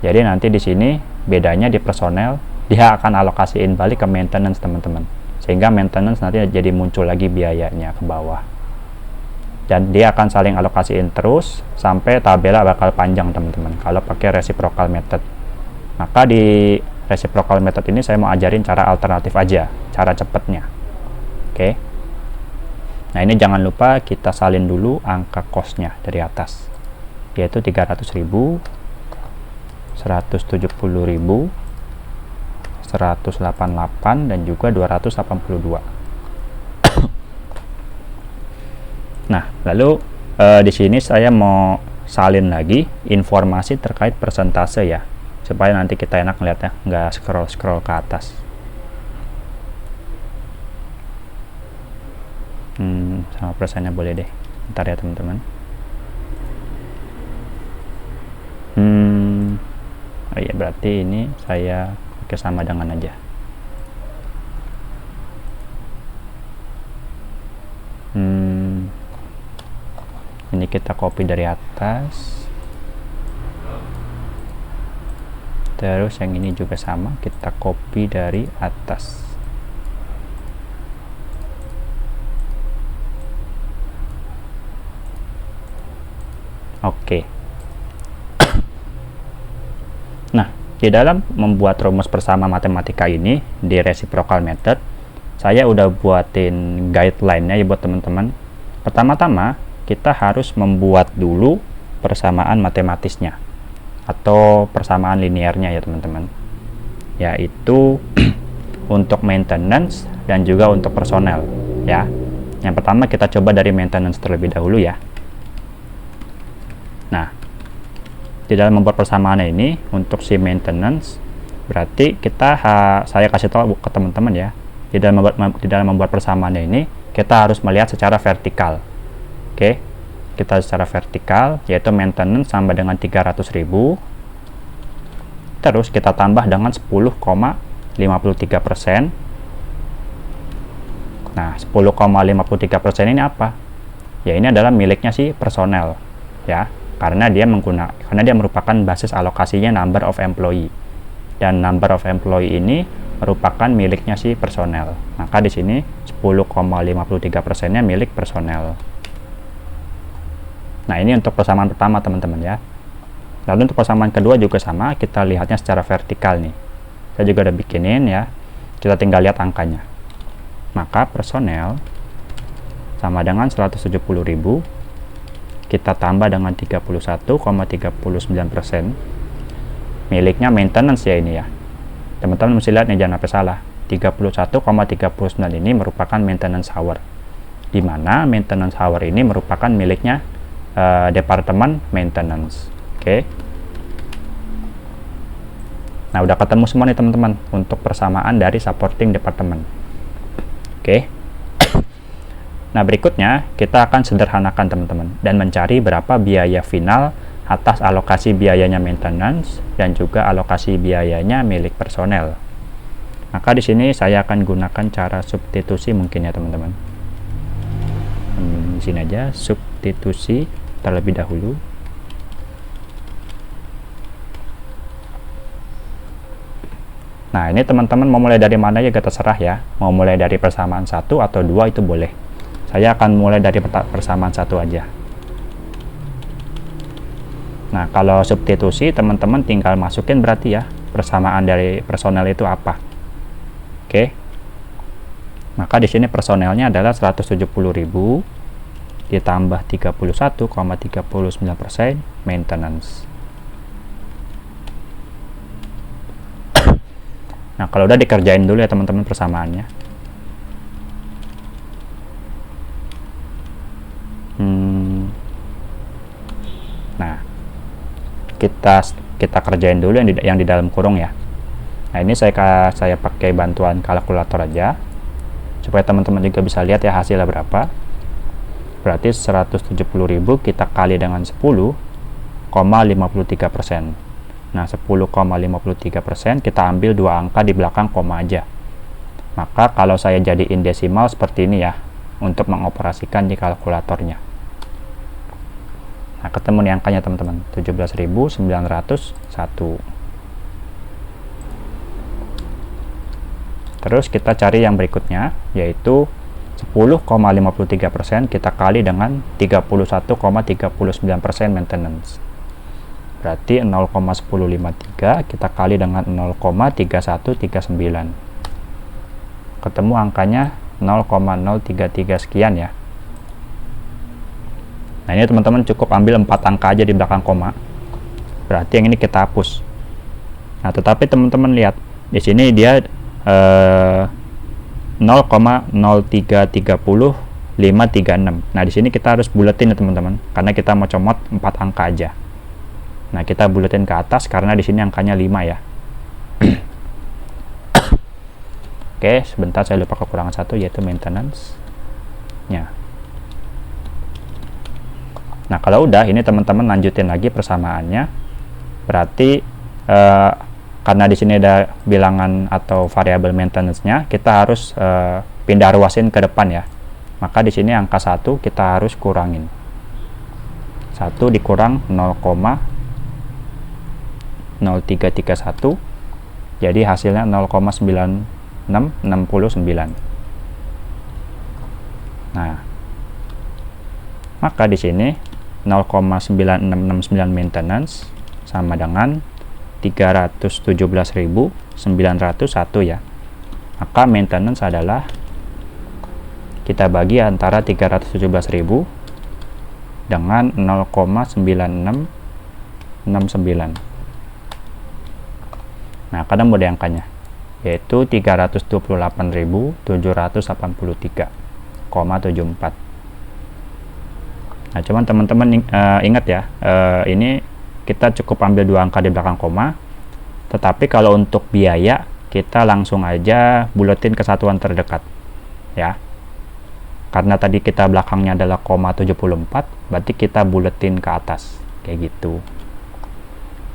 Jadi nanti di sini bedanya di personel, dia akan alokasiin balik ke maintenance teman-teman, sehingga maintenance nanti jadi muncul lagi biayanya ke bawah, dan dia akan saling alokasiin terus sampai tabelnya bakal panjang teman-teman kalau pakai reciprocal method. Maka di reciprocal method ini saya mau ajarin cara alternatif aja, cara cepatnya. Oke. Nah, ini jangan lupa kita salin dulu angka cost-nya dari atas, yaitu 300.000, 170.000, 188, dan juga 282. Nah, lalu di sini saya mau salin lagi informasi terkait persentase ya, supaya nanti kita enak ngeliatnya, nggak scroll ke atas. Sama persennya boleh deh, ntar ya teman-teman. Oh iya, berarti ini saya pakai sama dengan aja. Ini kita copy dari atas, terus yang ini juga sama, kita copy dari atas. Oke. Nah, di dalam membuat rumus bersama matematika ini di reciprocal method, saya udah buatin guideline-nya ya buat teman-teman. Pertama-tama kita harus membuat dulu persamaan matematisnya atau persamaan linearnya ya teman-teman, yaitu untuk maintenance dan juga untuk personel ya. Yang pertama kita coba dari maintenance terlebih dahulu ya. Nah, di dalam membuat persamaannya ini untuk si maintenance, berarti saya kasih tahu ke teman-teman ya, di dalam membuat persamaannya ini kita harus melihat secara vertikal. Oke, kita secara vertikal, yaitu maintenance sama dengan 300.000, terus kita tambah dengan 10,53%. Nah, 10,53% ini apa? Ya, ini adalah miliknya si personel ya, karena dia merupakan basis alokasinya number of employee, dan number of employee ini merupakan miliknya si personel. Maka di sini 10,53%-nya milik personel. Nah, ini untuk persamaan pertama teman-teman ya. Lalu untuk persamaan kedua juga sama, kita lihatnya secara vertikal nih. Saya juga udah bikinin ya. Kita tinggal lihat angkanya. Maka personel sama dengan 170.000 kita tambah dengan 31,39%. Miliknya maintenance ya ini ya. Teman-teman mesti lihat nih, jangan sampai salah. 31,39 ini merupakan maintenance hour. Di mana maintenance hour ini merupakan miliknya departemen maintenance. Oke. Nah, udah ketemu semua nih teman-teman untuk persamaan dari supporting departemen. Oke. Nah, berikutnya kita akan sederhanakan teman-teman dan mencari berapa biaya final atas alokasi biayanya maintenance dan juga alokasi biayanya milik personel. Maka di sini saya akan gunakan cara substitusi mungkin ya teman-teman. Di sini aja substitusi terlebih dahulu. Nah, ini teman-teman mau mulai dari mana ya, terserah ya. Mau mulai dari persamaan 1 atau 2 itu boleh. Saya akan mulai dari persamaan 1 aja. Nah, kalau substitusi teman-teman tinggal masukin berarti ya persamaan dari personel itu apa. Oke. Maka di sini personelnya adalah 170.000 ditambah 31,39% maintenance. Nah, kalau udah dikerjain dulu ya teman-teman persamaannya. Nah, kita kerjain dulu yang di dalam kurung ya. Nah, ini saya pakai bantuan kalkulator aja supaya teman-teman juga bisa lihat ya hasilnya berapa. Berarti 170.000 kita kali dengan 10,53%. Nah, 10,53% kita ambil dua angka di belakang koma aja. Maka kalau saya jadiin desimal seperti ini ya untuk mengoperasikan di kalkulatornya. Nah, ketemu nih angkanya teman-teman, 17.901. Terus kita cari yang berikutnya, yaitu 10,53% kita kali dengan 31,39% maintenance. Berarti 0,1053 kita kali dengan 0,3139. Ketemu angkanya 0,033 sekian ya. Nah, ini teman-teman cukup ambil 4 angka aja di belakang koma. Berarti yang ini kita hapus. Nah, tetapi teman-teman lihat di sini dia 0,0330536. Nah, di sini kita harus buletin ya teman-teman, karena kita mau comot 4 angka aja. Nah, kita buletin ke atas karena di sini angkanya 5 ya. Oke, sebentar saya lupa kekurangan 1 yaitu maintenance. Nya. Nah, kalau udah ini teman-teman lanjutin lagi persamaannya. Berarti karena di sini ada bilangan atau variabel maintenance-nya, kita harus pindah ruasin ke depan ya. Maka di sini angka 1 kita harus kurangin. 1 dikurang 0,0331, jadi hasilnya 0,9669. Nah, maka di sini 0,9669 maintenance sama dengan 317.901 ya. Maka maintenance adalah kita bagi antara 317.000 dengan 0,9669. Nah, kadang ada angkanya, yaitu 328.783,74. Nah, cuman teman-teman ingat ya, ini kita cukup ambil dua angka di belakang koma. Tetapi kalau untuk biaya, kita langsung aja buletin ke satuan terdekat, ya. Karena tadi kita belakangnya adalah 0,74, berarti kita buletin ke atas, kayak gitu.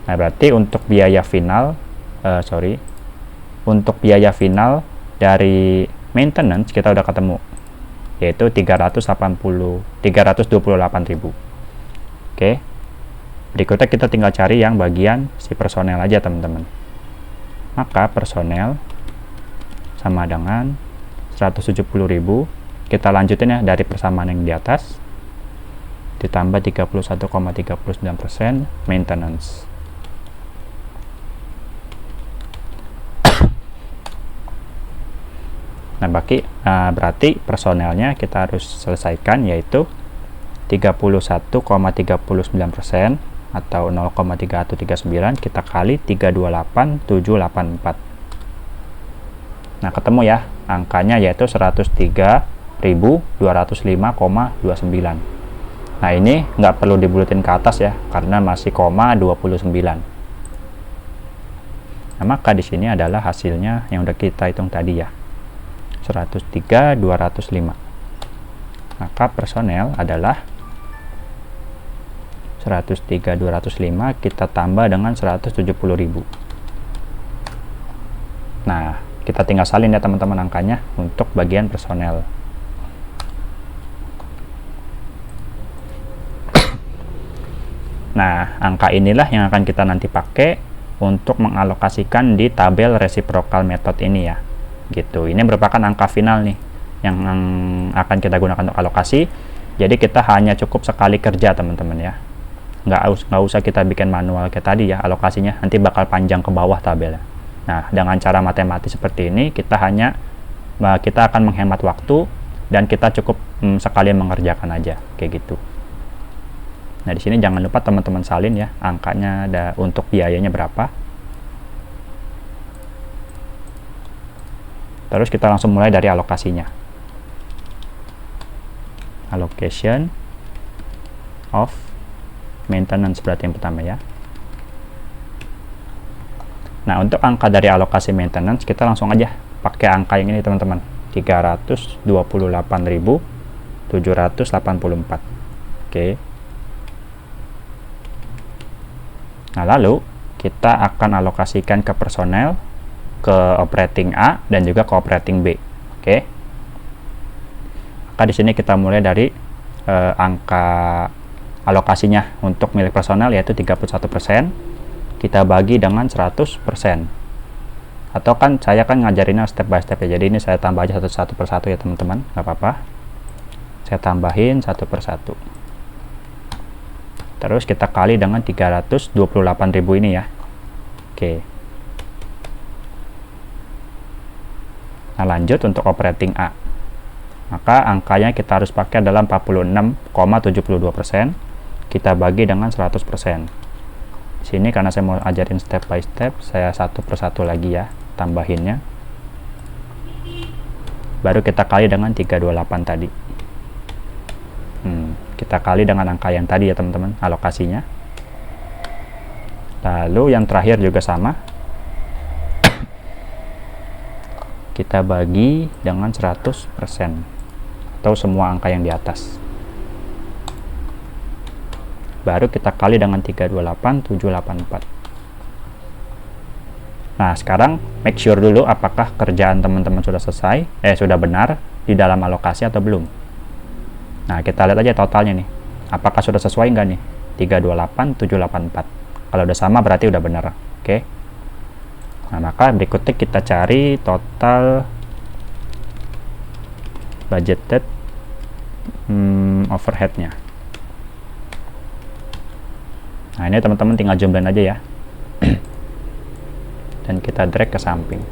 Nah, berarti untuk biaya final untuk biaya final dari maintenance kita udah ketemu, yaitu 328.000. Oke, berikutnya kita tinggal cari yang bagian si personel aja teman-teman. Maka personel sama dengan 170.000, kita lanjutin ya dari persamaan yang di atas ditambah 31,39% maintenance. Nah, berarti personelnya kita harus selesaikan, yaitu 31,39% atau 0,3139 kita kali 328.784. Nah, ketemu ya angkanya, yaitu 103.205,29. Nah, ini nggak perlu dibulutin ke atas ya, karena masih koma 29. Nah, maka di sini adalah hasilnya yang udah kita hitung tadi ya, 103.205. Maka personel adalah 103.205 kita tambah dengan 170.000. Nah, kita tinggal salin ya teman-teman angkanya untuk bagian personel. Nah, angka inilah yang akan kita nanti pakai untuk mengalokasikan di tabel reciprocal method ini ya. Gitu. Ini merupakan angka final nih yang akan kita gunakan untuk alokasi. Jadi kita hanya cukup sekali kerja teman-teman ya. Nggak usah kita bikin manual kayak tadi ya alokasinya. Nanti bakal panjang ke bawah tabelnya. Nah, dengan cara matematis seperti ini kita akan menghemat waktu dan kita cukup sekali mengerjakan aja kayak gitu. Nah, di sini jangan lupa teman-teman salin ya angkanya untuk biayanya berapa. Terus kita langsung mulai dari alokasinya. Allocation of maintenance berarti yang pertama ya. Nah, untuk angka dari alokasi maintenance kita langsung aja pakai angka yang ini teman-teman, 328.784. Oke. Nah, lalu kita akan alokasikan ke personel, ke operating A dan juga ke operating B. Oke. Maka di sini kita mulai dari angka alokasinya untuk milik personel yaitu 31%. Kita bagi dengan 100%. Atau kan saya ngajarinnya step by step ya. Jadi ini saya tambah aja satu persatu ya teman-teman, nggak apa-apa. Saya tambahin satu persatu. Terus kita kali dengan 328.000 ini ya. Oke. Nah, lanjut untuk operating A. Maka angkanya kita harus pakai adalah 46,72%. Kita bagi dengan 100%. Di sini karena saya mau ajarin step by step, saya satu persatu lagi ya tambahinnya. Baru kita kali dengan 328 tadi. Kita kali dengan angka yang tadi ya teman-teman, alokasinya. Lalu yang terakhir juga sama. Kita bagi dengan 100% atau semua angka yang di atas. Baru kita kali dengan 328.784. Nah, sekarang make sure dulu apakah kerjaan teman-teman sudah selesai, sudah benar di dalam alokasi atau belum. Nah, kita lihat aja totalnya nih. Apakah sudah sesuai enggak nih? 328.784. Kalau udah sama berarti udah benar. Oke. Nah, maka berikutnya kita cari total budgeted overhead-nya. Nah, ini teman-teman tinggal jumlahin aja ya. Dan kita drag ke samping.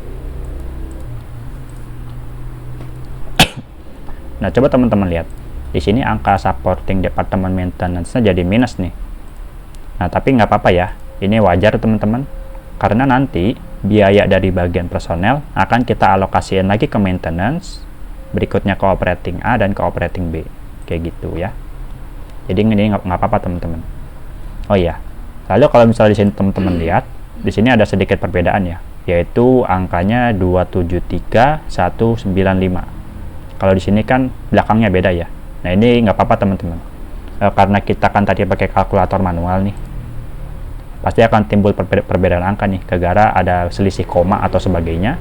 Nah, coba teman-teman lihat. Di sini angka supporting department maintenance-nya jadi minus nih. Nah, tapi nggak apa-apa ya. Ini wajar teman-teman. Karena nanti biaya dari bagian personel akan kita alokasiin lagi ke maintenance, berikutnya ke operating A dan ke operating B. Kayak gitu ya. Jadi ini nggak apa-apa teman-teman. Oh iya. Lalu kalau misalnya di sini teman-teman lihat, di sini ada sedikit perbedaan ya, yaitu angkanya 273.195. Kalau di sini kan belakangnya beda ya. Nah, ini nggak apa-apa teman-teman. Karena kita kan tadi pakai kalkulator manual nih, pasti akan timbul perbedaan angka nih, gara-gara ada selisih koma atau sebagainya.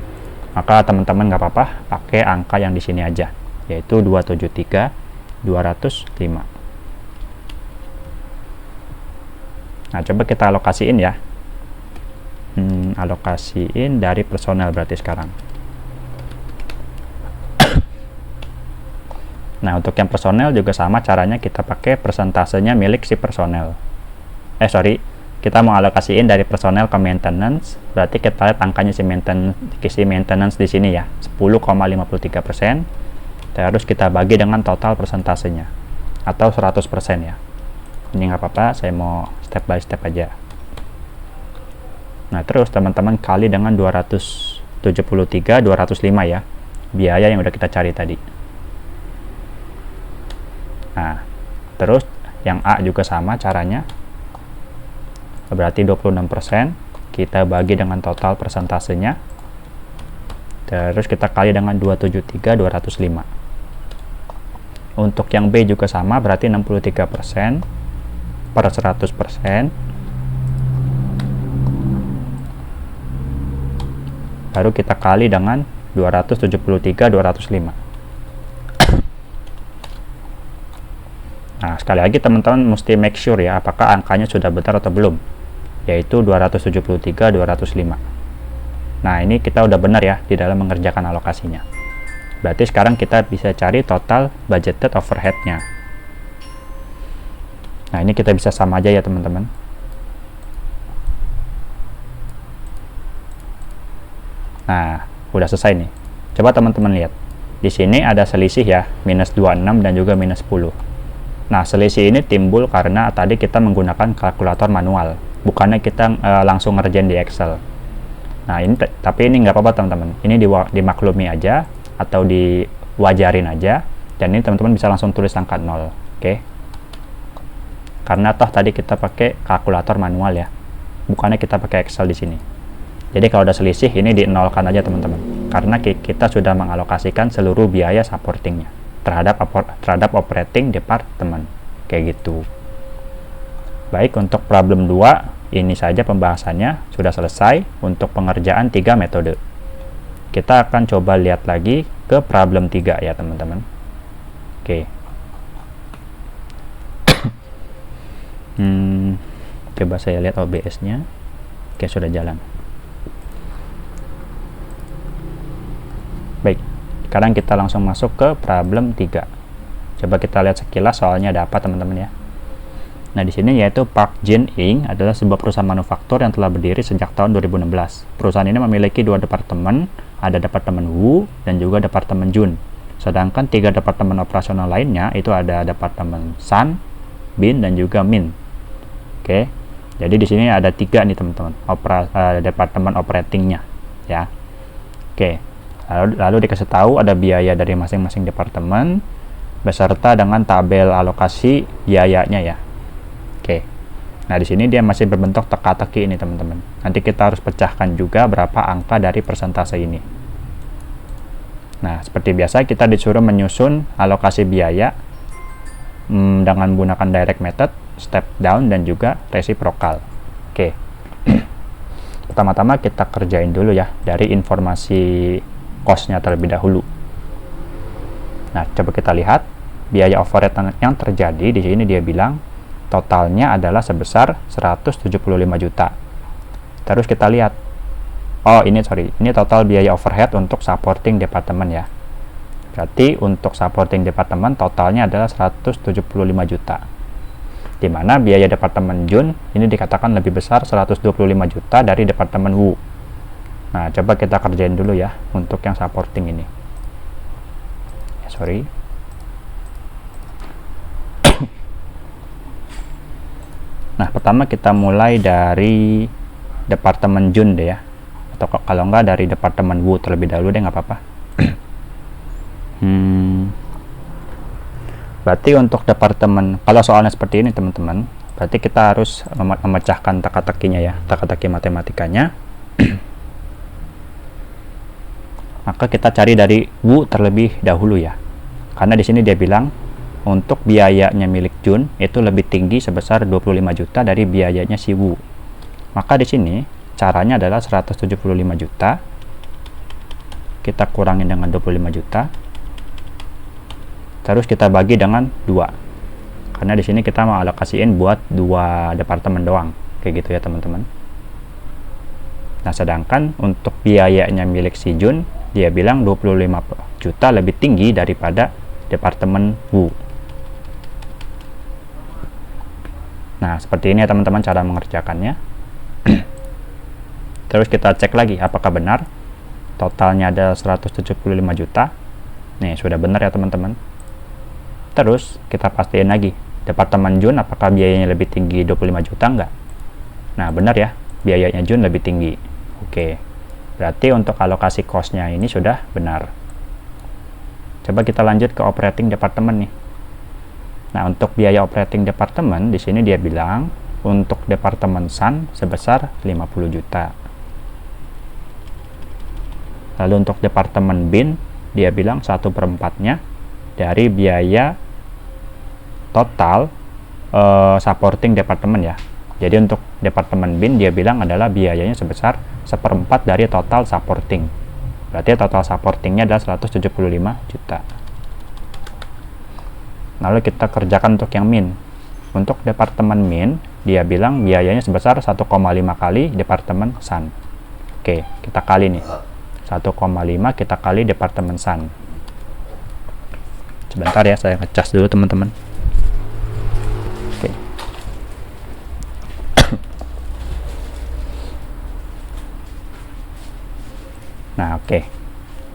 Maka teman-teman nggak apa-apa pakai angka yang di sini aja, yaitu 273.205. Nah, coba kita alokasiin ya. Alokasiin dari personel berarti sekarang. Nah, untuk yang personel juga sama caranya, kita pakai persentasenya milik si personel. kita mau alokasiin dari personel ke maintenance, berarti kita lihat angkanya si maintenance di sini ya, 10,53%. Terus kita bagi dengan total persentasenya atau 100% ya. Ini nggak apa-apa, saya mau step by step aja. Nah, terus teman-teman kali dengan 273,205 ya, biaya yang udah kita cari tadi. Nah, terus yang A juga sama caranya, berarti 26%, kita bagi dengan total persentasenya, terus kita kali dengan 273,205. Untuk yang B juga sama, berarti 63% per 100%, baru kita kali dengan 273,205. Nah, sekali lagi teman-teman mesti make sure ya, apakah angkanya sudah benar atau belum, yaitu 273,205. Nah, ini kita udah benar ya di dalam mengerjakan alokasinya. Berarti sekarang kita bisa cari total budgeted overhead-nya. Nah, ini kita bisa sama aja ya teman-teman. Nah, udah selesai nih. Coba teman-teman lihat. Di sini ada selisih ya, minus 26 dan juga minus 10. Nah, selisih ini timbul karena tadi kita menggunakan kalkulator manual, bukannya kita langsung ngerjain di Excel. Nah, ini tapi ini nggak apa-apa teman-teman. Ini dimaklumi aja atau diwajarin aja, dan ini teman-teman bisa langsung tulis angka 0. Oke. Karena toh tadi kita pakai kalkulator manual ya, bukannya kita pakai Excel di sini. Jadi kalau ada selisih ini di-nolkan aja teman-teman, karena kita sudah mengalokasikan seluruh biaya supportingnya terhadap operating department, kayak gitu. Baik, untuk problem 2 ini saja pembahasannya sudah selesai untuk pengerjaan 3 metode. Kita akan coba lihat lagi ke problem 3 ya teman-teman. Oke. Coba saya lihat OBS-nya. Oke, sudah jalan. Baik, sekarang kita langsung masuk ke problem 3. Coba kita lihat sekilas soalnya ada apa teman-teman ya. Nah, di sini yaitu Park Jin Inc. adalah sebuah perusahaan manufaktur yang telah berdiri sejak tahun 2016. Perusahaan ini memiliki 2 departemen, ada Departemen Wu dan juga Departemen Jun. Sedangkan 3 departemen operasional lainnya itu ada Departemen San, Bin dan juga Min. Oke. Jadi di sini ada 3 nih teman-teman, departemen operatingnya ya. Oke. Lalu dikasih tahu ada biaya dari masing-masing departemen beserta dengan tabel alokasi biayanya ya. Oke. Nah, di sini dia masih berbentuk teka-teki ini teman-teman. Nanti kita harus pecahkan juga berapa angka dari persentase ini. Nah, seperti biasa kita disuruh menyusun alokasi biaya dengan menggunakan direct method, step down dan juga reciprocal. Oke. Pertama-tama kita kerjain dulu ya dari informasi cost-nya terlebih dahulu. Nah, coba kita lihat biaya overhead yang terjadi di sini. Dia bilang totalnya adalah sebesar 175 juta. Terus kita lihat, ini total biaya overhead untuk supporting departemen ya. Berarti untuk supporting departemen totalnya adalah 175 juta. Di mana biaya departemen Jun ini dikatakan lebih besar 125 juta dari departemen Wu. Nah, coba kita kerjain dulu ya untuk yang supporting ini. Sorry. Nah, pertama kita mulai dari departemen Jun deh ya. Atau kalau enggak dari departemen Wu terlebih dahulu deh, nggak apa-apa. Berarti untuk departemen, kalau soalnya seperti ini teman-teman, berarti kita harus memecahkan teka-tekinya ya, teka-teki matematikanya. Maka kita cari dari Wu terlebih dahulu ya. Karena di sini dia bilang untuk biayanya milik Jun itu lebih tinggi sebesar 25 juta dari biayanya si Wu. Maka di sini caranya adalah 175 juta kita kurangin dengan 25 juta. Terus kita bagi dengan 2. Karena di sini kita mau alokasiin buat 2 departemen doang. Kayak gitu ya, teman-teman. Nah, sedangkan untuk biayanya milik si Jun, dia bilang 25 juta lebih tinggi daripada departemen Wu. Nah, seperti ini ya teman-teman cara mengerjakannya. Terus kita cek lagi apakah benar totalnya ada 175 juta. Nih, sudah benar ya teman-teman. Terus kita pastiin lagi, Departemen Jun apakah biayanya lebih tinggi 25 juta enggak? Nah, benar ya, biayanya Jun lebih tinggi. Oke, berarti untuk alokasi cost-nya ini sudah benar. Coba kita lanjut ke operating departemen nih. Nah, untuk biaya operating departemen, di sini dia bilang untuk Departemen Sun sebesar 50 juta. Lalu untuk Departemen Bin, dia bilang 1/4-nya dari biaya total supporting departemen ya. Jadi untuk Departemen Bin dia bilang adalah biayanya sebesar 1/4 dari total supporting. Berarti total supportingnya adalah 175 juta. Lalu kita kerjakan untuk yang min. Untuk Departemen Min, dia bilang biayanya sebesar 1,5 kali Departemen Sun. Oke, kita kali nih. 1,5 kita kali Departemen Sun. Sebentar ya, saya ngecas dulu teman-teman. Oke. Nah, oke.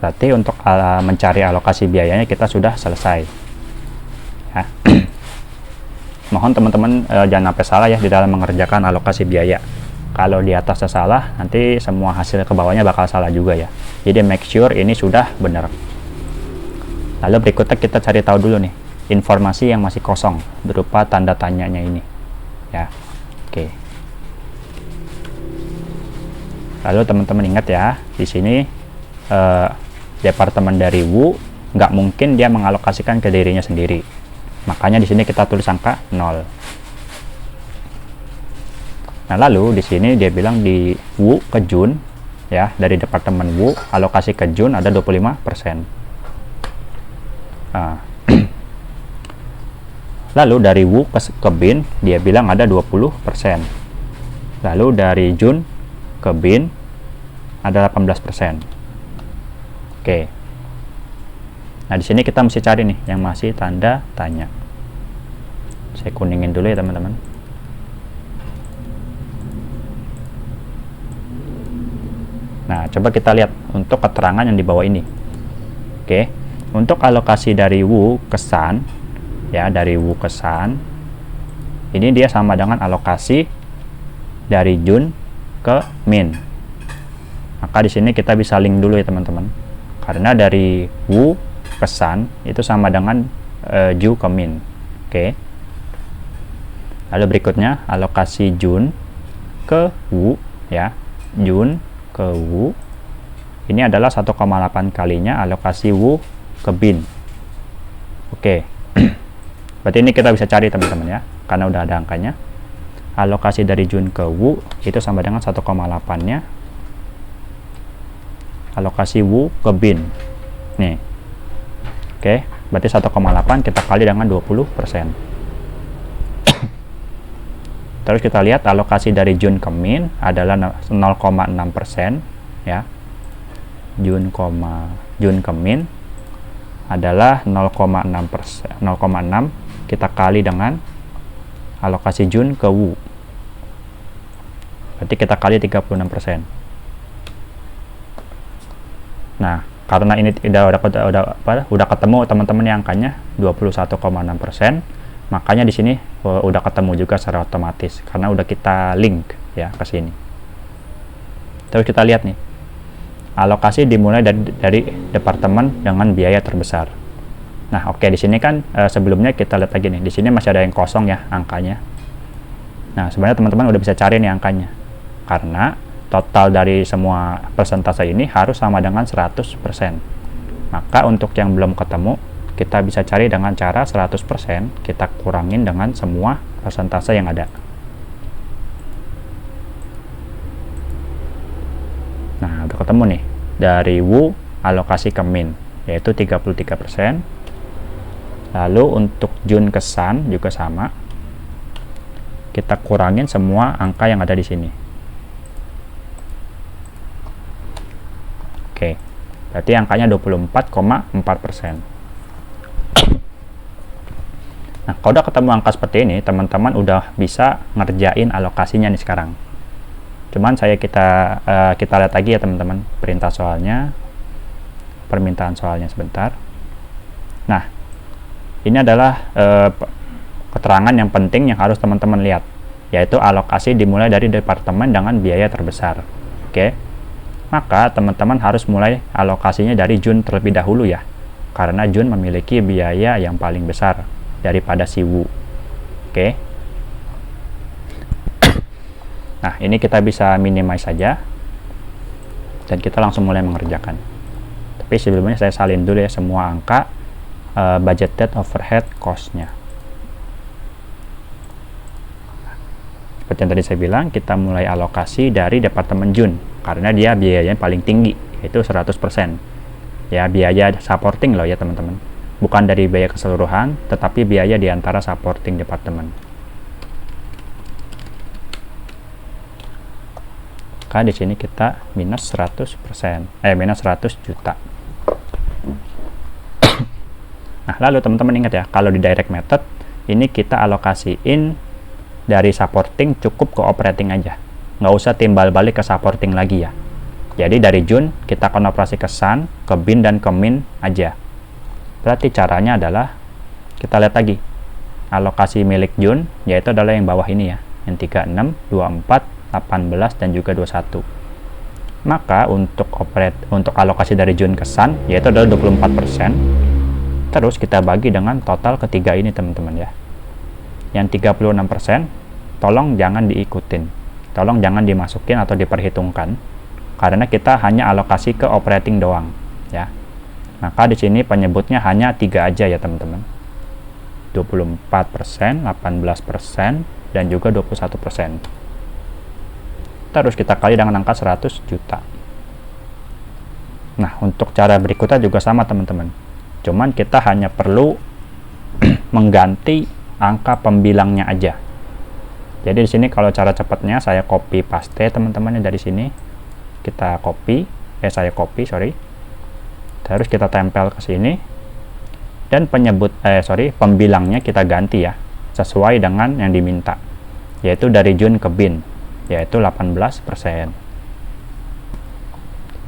Berarti untuk mencari alokasi biayanya kita sudah selesai. Ya. Mohon teman-teman jangan sampai salah ya di dalam mengerjakan alokasi biaya. Kalau di atasnya salah, nanti semua hasil ke bawahnya bakal salah juga ya. Jadi make sure ini sudah benar. Lalu berikutnya kita cari tahu dulu nih informasi yang masih kosong berupa tanda tanyanya ini ya. Oke. Lalu teman-teman ingat ya, di sini departemen dari Wu nggak mungkin dia mengalokasikan ke dirinya sendiri. Makanya di sini kita tulis angka 0. Nah, lalu di sini dia bilang di Wu ke Jun ya, dari Departemen Wu alokasi ke Jun ada 25%. Lalu dari Wu ke Bin dia bilang ada 20%. Lalu dari Jun ke Bin ada 18%. Oke. Nah, di sini kita mesti cari nih yang masih tanda tanya. Saya kuningin dulu ya teman-teman. Nah, coba kita lihat untuk keterangan yang di bawah ini. Oke. Untuk alokasi dari Wu ke Sun, ya dari Wu ke Sun, ini dia sama dengan alokasi dari Jun ke Min. Maka di sini kita bisa link dulu ya teman-teman, karena dari Wu ke Sun itu sama dengan Ju ke Min. Oke. Lalu berikutnya alokasi Jun ke Wu ya, Jun ke Wu ini adalah 1,8 kalinya alokasi Wu ke Bin. Oke. Berarti ini kita bisa cari teman-teman ya, karena udah ada angkanya. Alokasi dari Jun ke Wu itu sama dengan 1,8-nya alokasi Wu ke Bin. Nih. Oke, berarti 1,8 kita kali dengan 20%. Terus kita lihat alokasi dari Jun ke Min adalah 0,6% ya. Jun ke Min adalah 0,6%, 0,6 kita kali dengan alokasi Jun ke Wu. Berarti kita kali 36%. Nah, karena ini udah ketemu teman-teman yang angkanya 21,6%, makanya di sini udah ketemu juga secara otomatis karena udah kita link ya ke sini. Terus kita lihat nih. Alokasi dimulai dari departemen dengan biaya terbesar. Nah, oke, di sini kan sebelumnya kita lihat lagi nih. Di sini masih ada yang kosong ya angkanya. Nah, sebenarnya teman-teman udah bisa cari nih angkanya. Karena total dari semua persentase ini harus sama dengan 100%. Maka untuk yang belum ketemu, kita bisa cari dengan cara 100%, kita kurangin dengan semua persentase yang ada. Nah, udah ketemu nih. Dari Wu alokasi ke Min, yaitu 33%. Lalu untuk Jun ke Sun juga sama. Kita kurangin semua angka yang ada di sini. Oke. Berarti angkanya 24,4%. Nah, kalau udah ketemu angka seperti ini, teman-teman udah bisa ngerjain alokasinya nih sekarang. Cuman kita lihat lagi ya teman-teman, perintah soalnya, permintaan soalnya sebentar. Nah, ini adalah keterangan yang penting yang harus teman-teman lihat, yaitu alokasi dimulai dari departemen dengan biaya terbesar. Oke, maka teman-teman harus mulai alokasinya dari Jun terlebih dahulu ya, karena Jun memiliki biaya yang paling besar daripada si Wu. Oke. Nah, ini kita bisa minimize saja dan kita langsung mulai mengerjakan. Tapi sebelumnya saya salin dulu ya semua angka budgeted overhead cost-nya. Seperti yang tadi saya bilang, kita mulai alokasi dari departemen Jun karena dia biayanya paling tinggi, yaitu 100%. Ya, biaya supporting loh ya teman-teman. Bukan dari biaya keseluruhan, tetapi biaya di antara supporting departemen. Maka di sini kita minus 100%, minus 100 juta. Nah, lalu teman-teman ingat ya, kalau di direct method, ini kita alokasiin dari supporting cukup ke operating aja. Nggak usah timbal balik ke supporting lagi ya. Jadi dari Jun, kita akan operasi ke Sun, ke Bin, dan ke Min aja. Berarti caranya adalah, kita lihat lagi, alokasi milik Jun, yaitu adalah yang bawah ini ya, yang 36, 24, 18, dan juga 21. Maka untuk alokasi dari Jun ke Sun, yaitu adalah 24%. Terus kita bagi dengan total ketiga ini teman-teman ya. Yang 36%, tolong jangan diikutin. Tolong jangan dimasukin atau diperhitungkan. Karena kita hanya alokasi ke operating doang ya. Maka di sini penyebutnya hanya 3 aja ya teman-teman. 24%, 18%, dan juga 21%. Terus kita kali dengan angka 100 juta. Nah, untuk cara berikutnya juga sama teman-teman. Cuman kita hanya perlu mengganti angka pembilangnya aja. Jadi di sini kalau cara cepatnya saya copy paste teman-teman dari sini. Kita saya copy, sorry. Terus kita tempel ke sini. Dan pembilangnya kita ganti ya, sesuai dengan yang diminta. Yaitu dari Jun ke Bin, yaitu 18%.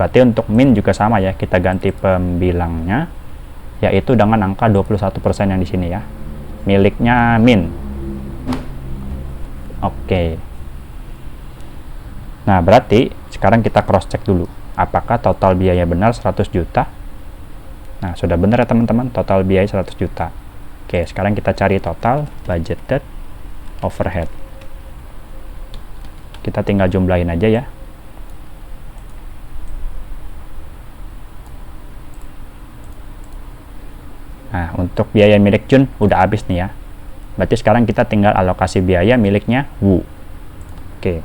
Berarti untuk Min juga sama ya, kita ganti pembilangnya yaitu dengan angka 21% yang di sini ya. Miliknya Min. Oke. Nah, berarti sekarang kita cross check dulu. Apakah total biaya benar 100 juta? Nah, sudah benar ya teman-teman, total biaya 100 juta. Oke, sekarang kita cari total budgeted overhead. Kita tinggal jumlahin aja ya. Nah, untuk biaya milik Jun udah habis nih ya. Berarti sekarang kita tinggal alokasi biaya miliknya Wu. Oke.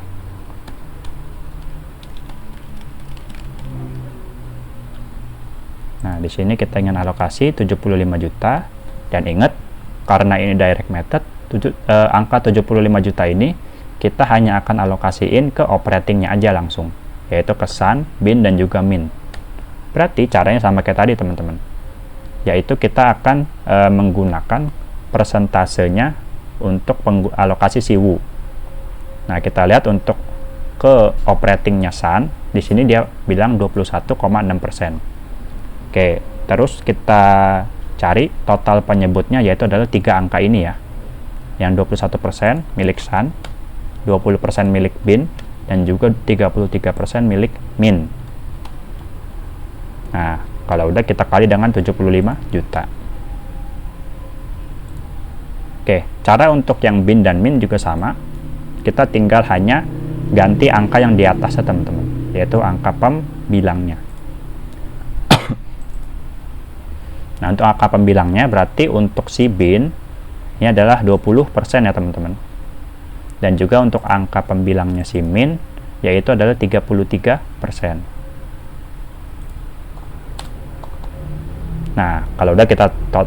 Nah, di sini kita ingin alokasi 75 juta. Dan ingat, karena ini direct method, angka 75 juta ini kita hanya akan alokasiin ke operatingnya aja langsung, yaitu ke Sun, Bin, dan juga Min. Berarti caranya sama kayak tadi teman-teman, yaitu kita akan menggunakan persentasenya untuk alokasi si Wu. Nah, kita lihat untuk ke operatingnya Sun, di sini dia bilang 21,6%. Oke, terus kita cari total penyebutnya, yaitu adalah 3 angka ini ya, yang 21% milik Sun, 20% milik Bin, dan juga 33% milik Min. Nah, kalau udah kita kali dengan 75 juta. Oke, cara untuk yang Bin dan Min juga sama. Kita tinggal hanya ganti angka yang di atasnya teman-teman, yaitu angka pembilangnya. Nah, untuk angka pembilangnya berarti untuk si Bin ini adalah 20% ya teman-teman. Dan juga untuk angka pembilangnya si Min yaitu adalah 33%. Nah, kalau udah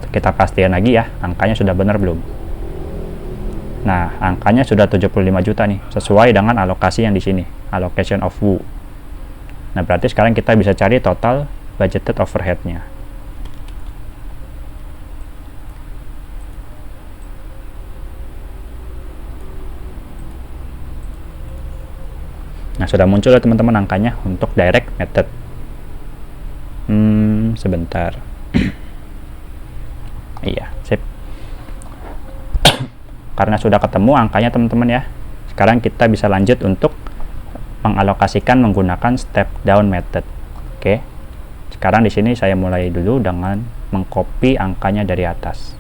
kita pastiin lagi ya, angkanya sudah benar belum? Nah, angkanya sudah 75 juta nih, sesuai dengan alokasi yang di sini, allocation of Wu. Nah, berarti sekarang kita bisa cari total budgeted overhead-nya. Nah, sudah muncul ya teman-teman angkanya untuk direct method. Sebentar. Iya, sip. Karena sudah ketemu angkanya teman-teman ya. Sekarang kita bisa lanjut untuk mengalokasikan menggunakan step down method. Oke. Sekarang di sini saya mulai dulu dengan mengcopy angkanya dari atas.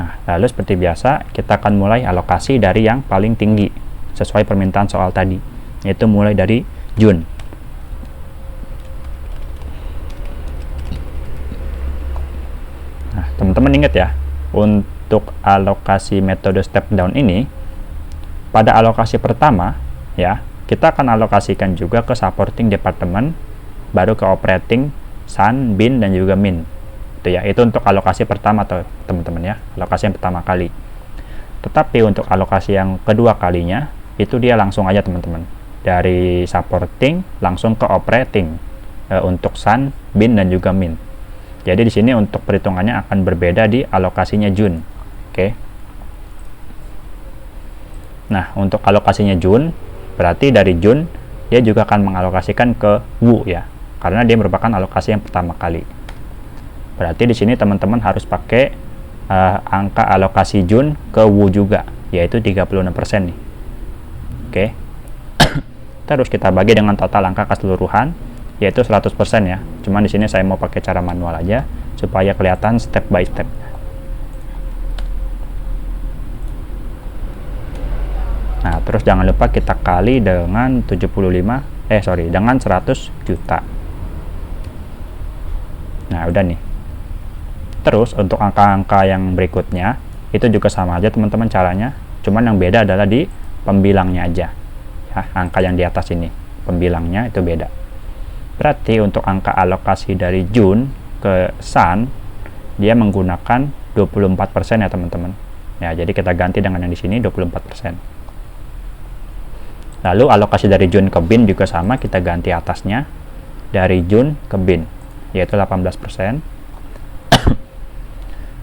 Nah, lalu seperti biasa, kita akan mulai alokasi dari yang paling tinggi, sesuai permintaan soal tadi, yaitu mulai dari June. Nah, teman-teman ingat ya, untuk alokasi metode step down ini, pada alokasi pertama, ya, kita akan alokasikan juga ke supporting department, baru ke operating, sun, bin, dan juga min. Itu untuk alokasi pertama teman-teman ya, alokasi yang pertama kali. Tetapi untuk alokasi yang kedua kalinya itu dia langsung aja teman-teman, dari supporting langsung ke operating untuk sun, bin, dan juga min. Jadi di sini untuk perhitungannya akan berbeda di alokasinya June. Oke. Nah, untuk alokasinya June berarti dari June dia juga akan mengalokasikan ke Wu ya, karena dia merupakan alokasi yang pertama kali. Berarti di sini teman-teman harus pakai angka alokasi June ke Wu juga, yaitu 36% nih. Oke. Terus kita bagi dengan total angka keseluruhan, yaitu 100% ya. Cuman di sini saya mau pakai cara manual aja supaya kelihatan step by step. Nah, terus jangan lupa kita kali dengan dengan 100 juta. Nah, udah nih. Terus untuk angka-angka yang berikutnya itu juga sama aja teman-teman caranya, cuman yang beda adalah di pembilangnya aja ya, angka yang di atas ini pembilangnya itu beda. Berarti untuk angka alokasi dari June ke Sun dia menggunakan 24% ya teman-teman ya, jadi kita ganti dengan yang di sini 24%. Lalu alokasi dari June ke bin juga sama, kita ganti atasnya dari June ke bin yaitu 18%.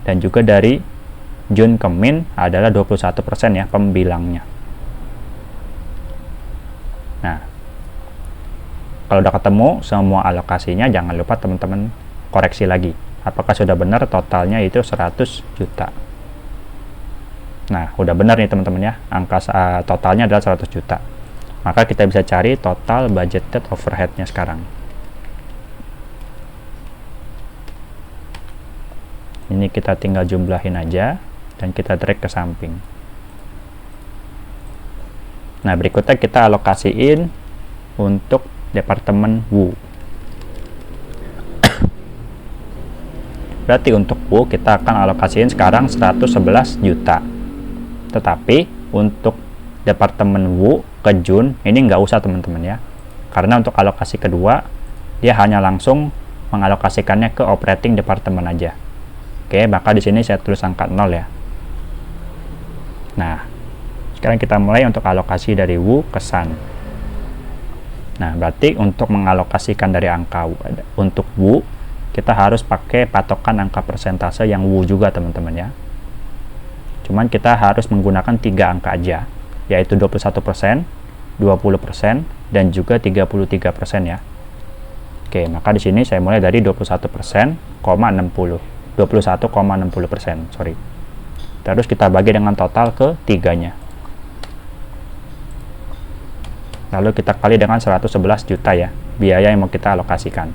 Dan juga dari June ke min adalah 21% ya pembilangnya. Nah, kalau udah ketemu semua alokasinya, jangan lupa teman-teman koreksi lagi apakah sudah benar totalnya itu 100 juta. Nah, udah benar nih teman-teman ya, angka totalnya adalah 100 juta. Maka kita bisa cari total budgeted overhead-nya sekarang. Ini kita tinggal jumlahin aja dan kita drag ke samping. Nah, berikutnya kita alokasiin untuk departemen Wu. Berarti untuk Wu kita akan alokasiin sekarang 111 juta. Tetapi untuk departemen Wu ke June ini nggak usah teman-teman ya, karena untuk alokasi kedua dia hanya langsung mengalokasikannya ke operating departemen aja. Oke, maka di sini saya tulis angka 0 ya. Nah, sekarang kita mulai untuk alokasi dari Wu ke Sun. Nah, berarti untuk mengalokasikan dari angka untuk Wu, kita harus pakai patokan angka persentase yang Wu juga teman-teman ya. Cuman kita harus menggunakan 3 angka aja, yaitu 21%, 20%, dan juga 33% ya. Oke, maka di sini saya mulai dari 21,60%, sorry. Terus kita bagi dengan total ke 3-nya. Lalu kita kali dengan 111 juta ya, biaya yang mau kita alokasikan.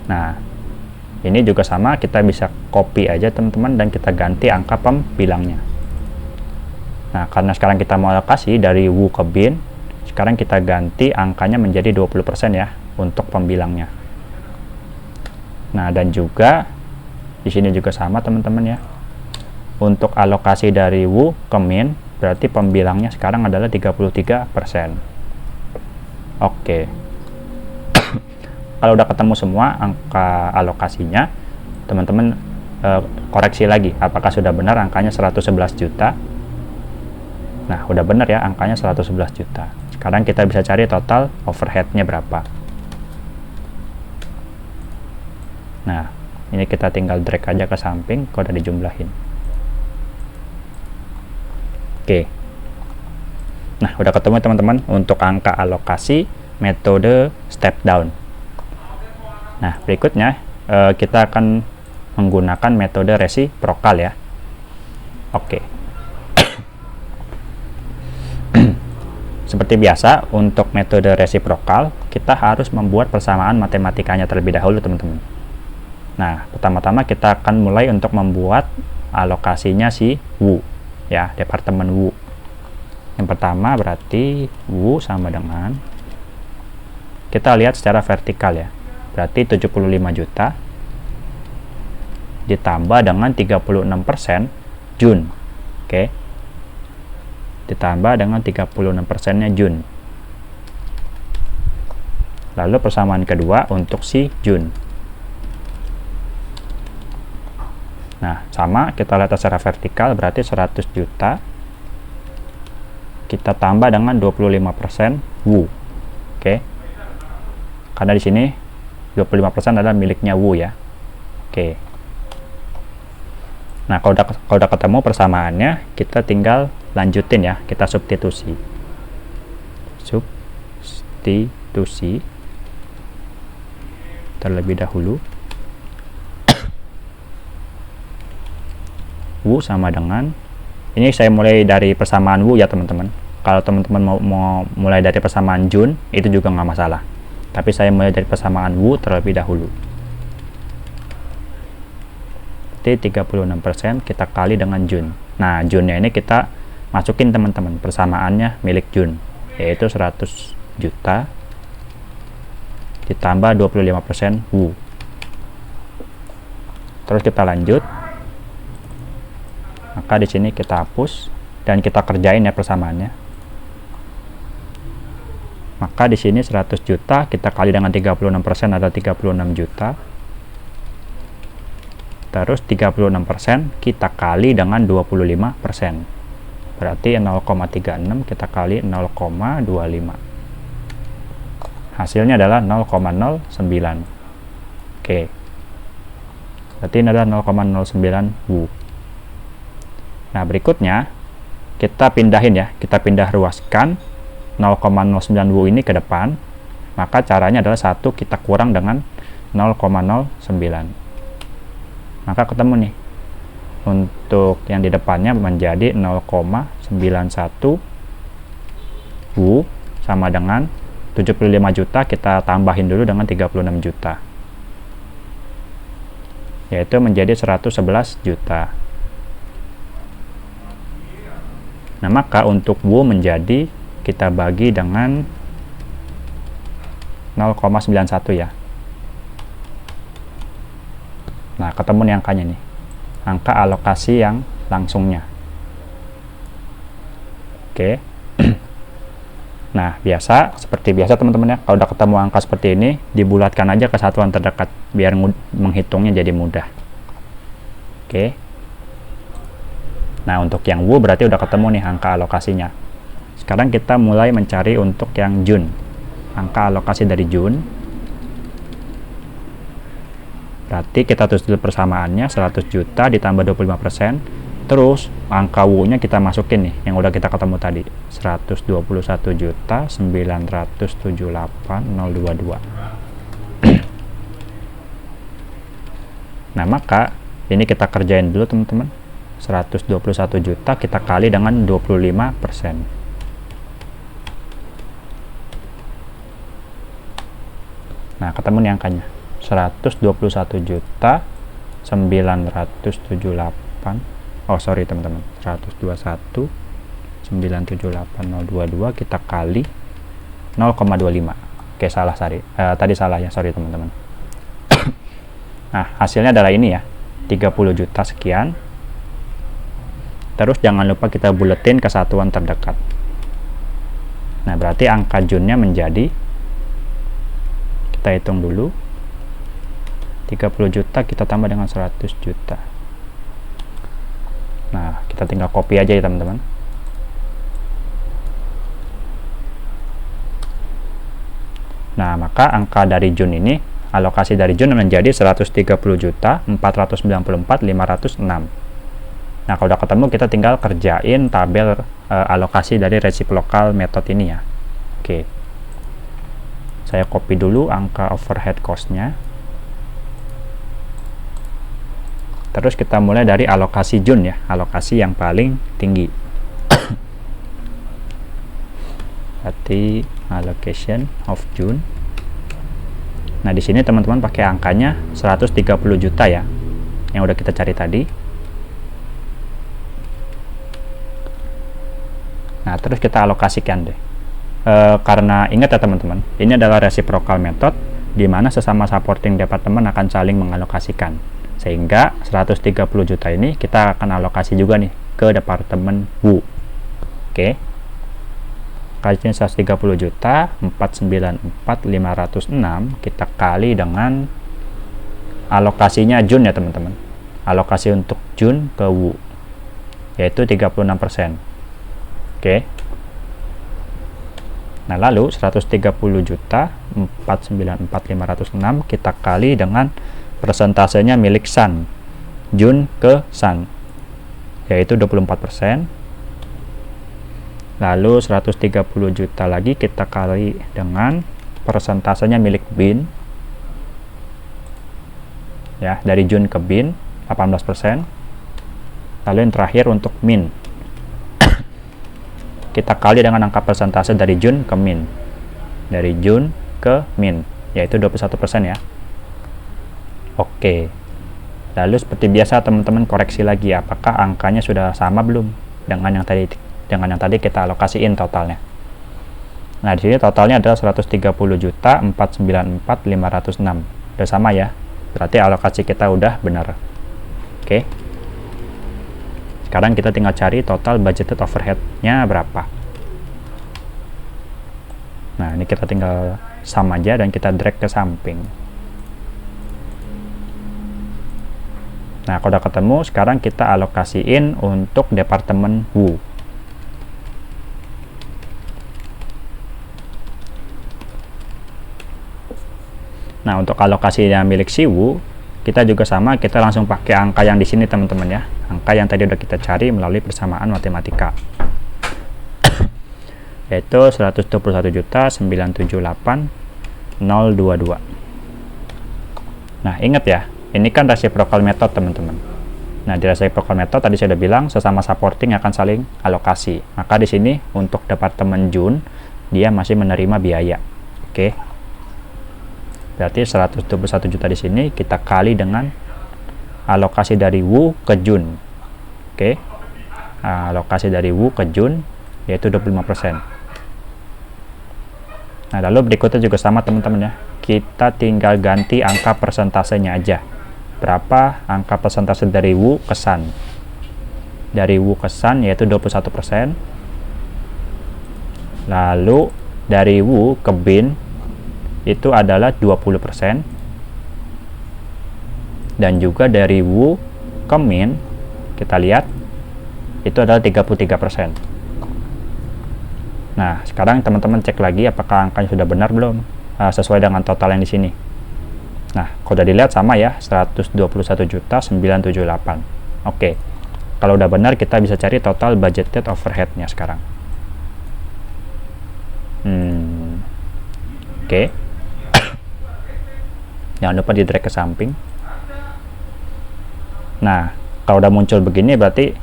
Nah, ini juga sama, kita bisa copy aja teman-teman dan kita ganti angka pembilangnya. Nah, karena sekarang kita mau alokasi dari Wu ke bin, sekarang kita ganti angkanya menjadi 20% ya untuk pembilangnya. Nah, dan juga di sini juga sama teman-teman ya. Untuk alokasi dari Wu ke min, berarti pembilangnya sekarang adalah 33%. Oke. Kalau udah ketemu semua angka alokasinya, teman-teman koreksi lagi apakah sudah benar angkanya 111 juta. Nah, udah benar ya angkanya 111 juta. Sekarang kita bisa cari total overhead-nya berapa. Nah, ini kita tinggal drag aja ke samping kalau udah dijumlahin. Oke. Nah, udah ketemu teman-teman untuk angka alokasi metode step down. Nah, berikutnya kita akan menggunakan metode resiprokal ya. Oke. Seperti biasa, untuk metode resiprokal, kita harus membuat persamaan matematikanya terlebih dahulu, teman-teman. Nah, pertama-tama kita akan mulai untuk membuat alokasinya si Wu, ya, departemen Wu. Yang pertama berarti Wu sama dengan, kita lihat secara vertikal ya, berarti 75 juta ditambah dengan 36% Jun. Oke. Ditambah dengan 36%-nya Jun. Lalu persamaan kedua untuk si Jun. Nah, sama, kita lihat secara vertikal berarti 100 juta kita tambah dengan 25% Wu. Oke. Karena di sini 25% adalah miliknya Wu ya. Oke. Nah, kalau udah ketemu persamaannya, kita tinggal lanjutin ya, kita substitusi. Substitusi terlebih dahulu. Wu sama dengan, ini saya mulai dari persamaan Wu ya teman-teman. Kalau teman-teman mau mulai dari persamaan Jun, itu juga nggak masalah. Tapi saya mulai dari persamaan Wu terlebih dahulu. Berarti 36% kita kali dengan Jun. Nah, Junnya ini kita masukin teman-teman, persamaannya milik Jun, yaitu 100 juta ditambah 25% Wu. Terus kita lanjut. Maka di sini kita hapus dan kita kerjain ya persamaannya. Maka di sini 100 juta kita kali dengan 36% adalah 36 juta. Terus 36% kita kali dengan 25%. Berarti 0,36 kita kali 0,25. Hasilnya adalah 0,09. Oke. Berarti ini adalah 0,09 Wu. Nah, berikutnya kita pindahin ya, kita pindah ruaskan 0,09 Wu ini ke depan. Maka caranya adalah 1 kita kurang dengan 0,09. Maka ketemu nih, untuk yang di depannya menjadi 0,91 Wu sama dengan 75 juta, kita tambahin dulu dengan 36 juta, yaitu menjadi 111 juta. Nah, maka untuk Wu menjadi, kita bagi dengan 0,91 ya. Nah, ketemu nih angkanya nih. Angka alokasi yang langsungnya. Oke. Nah, seperti biasa teman-teman ya, kalau udah ketemu angka seperti ini, dibulatkan aja ke satuan terdekat, biar menghitungnya jadi mudah. Oke. Nah, untuk yang Wu berarti udah ketemu nih angka alokasinya. Sekarang kita mulai mencari untuk yang Jun. Angka alokasi dari Jun. Berarti kita tulis dulu persamaannya, 100 juta ditambah 25%. Terus angka Wu-nya kita masukin nih, yang udah kita ketemu tadi. 121 juta 978.022. Nah, maka ini kita kerjain dulu teman-teman. 121 juta kita kali dengan 25%. Nah, ketemu nih angkanya. 121 juta 978. Oh, sorry teman-teman. 121 978.022 kita kali 0,25. Oke, salah tadi salah ya, sorry teman-teman. Nah, hasilnya adalah ini ya. 30 juta sekian. Terus jangan lupa kita buletin ke satuan terdekat. Nah, berarti angka Junnya menjadi, kita hitung dulu, 30 juta kita tambah dengan 100 juta. Nah, kita tinggal copy aja ya teman-teman. Nah, maka angka dari Jun ini, alokasi dari Jun menjadi 130 juta 494.506. Nah, kalau udah ketemu, kita tinggal kerjain tabel alokasi dari reciprocal method ini ya. Oke. Saya copy dulu angka overhead cost-nya. Terus kita mulai dari alokasi June ya, alokasi yang paling tinggi. Berarti allocation of June. Nah, di sini teman-teman pakai angkanya 130 juta ya, yang udah kita cari tadi. Nah, terus kita alokasikan deh. Karena ingat ya teman-teman, ini adalah reciprocal method, di mana sesama supporting department akan saling mengalokasikan. Sehingga 130 juta ini kita akan alokasi juga nih ke departemen WU. Oke. Kalinya 130 juta, 494.506 kita kali dengan alokasinya June ya teman-teman. Alokasi untuk June ke WU yaitu 36%. Oke. Nah, lalu 130 juta 494.506 kita kali dengan persentasenya milik Sun, June ke Sun, yaitu 24%. Lalu 130 juta lagi kita kali dengan persentasenya milik Bin, ya, dari June ke Bin 18%. Lalu yang terakhir untuk Min, kita kali dengan angka persentase dari June ke Min, dari June ke Min, yaitu 21% ya. Oke, lalu seperti biasa teman-teman koreksi lagi apakah angkanya sudah sama belum dengan yang tadi kita alokasiin totalnya. Nah, di sini totalnya adalah 130.494.506. Udah sama ya, berarti alokasi kita udah benar. Oke, sekarang kita tinggal cari total budgeted overhead-nya berapa. Nah, ini kita tinggal sum aja dan kita drag ke samping. Nah, kalau udah ketemu, sekarang kita alokasiin untuk departemen WU. Nah, untuk alokasi yang milik si WU, kita juga sama, kita langsung pakai angka yang di sini teman-teman ya. Angka yang tadi udah kita cari melalui persamaan matematika. Yaitu 121.978.022. Nah, ingat ya, ini kan reciprocal method teman-teman. Nah, di reciprocal method tadi saya udah bilang sesama supporting akan saling alokasi. Maka di sini untuk departemen June dia masih menerima biaya. Oke. Berarti 121 juta di sini kita kali dengan alokasi dari WU ke June. Oke. Alokasi dari WU ke June yaitu 25%. Nah, lalu berikutnya juga sama teman-teman ya. Kita tinggal ganti angka persentasenya aja. Berapa angka persentase dari WU ke Sun? Dari WU ke Sun yaitu 21%. Lalu dari WU ke Bin itu adalah 20%. Dan juga dari WU ke Min, kita lihat itu adalah 33%. Nah, sekarang teman-teman cek lagi apakah angkanya sudah benar belum sesuai dengan total yang di sini. Nah, kalau udah dilihat sama ya, 121.978. Oke. Kalau udah benar, kita bisa cari total budgeted overhead-nya sekarang. Oke. Jangan lupa di drag ke samping. Nah, kalau udah muncul begini berarti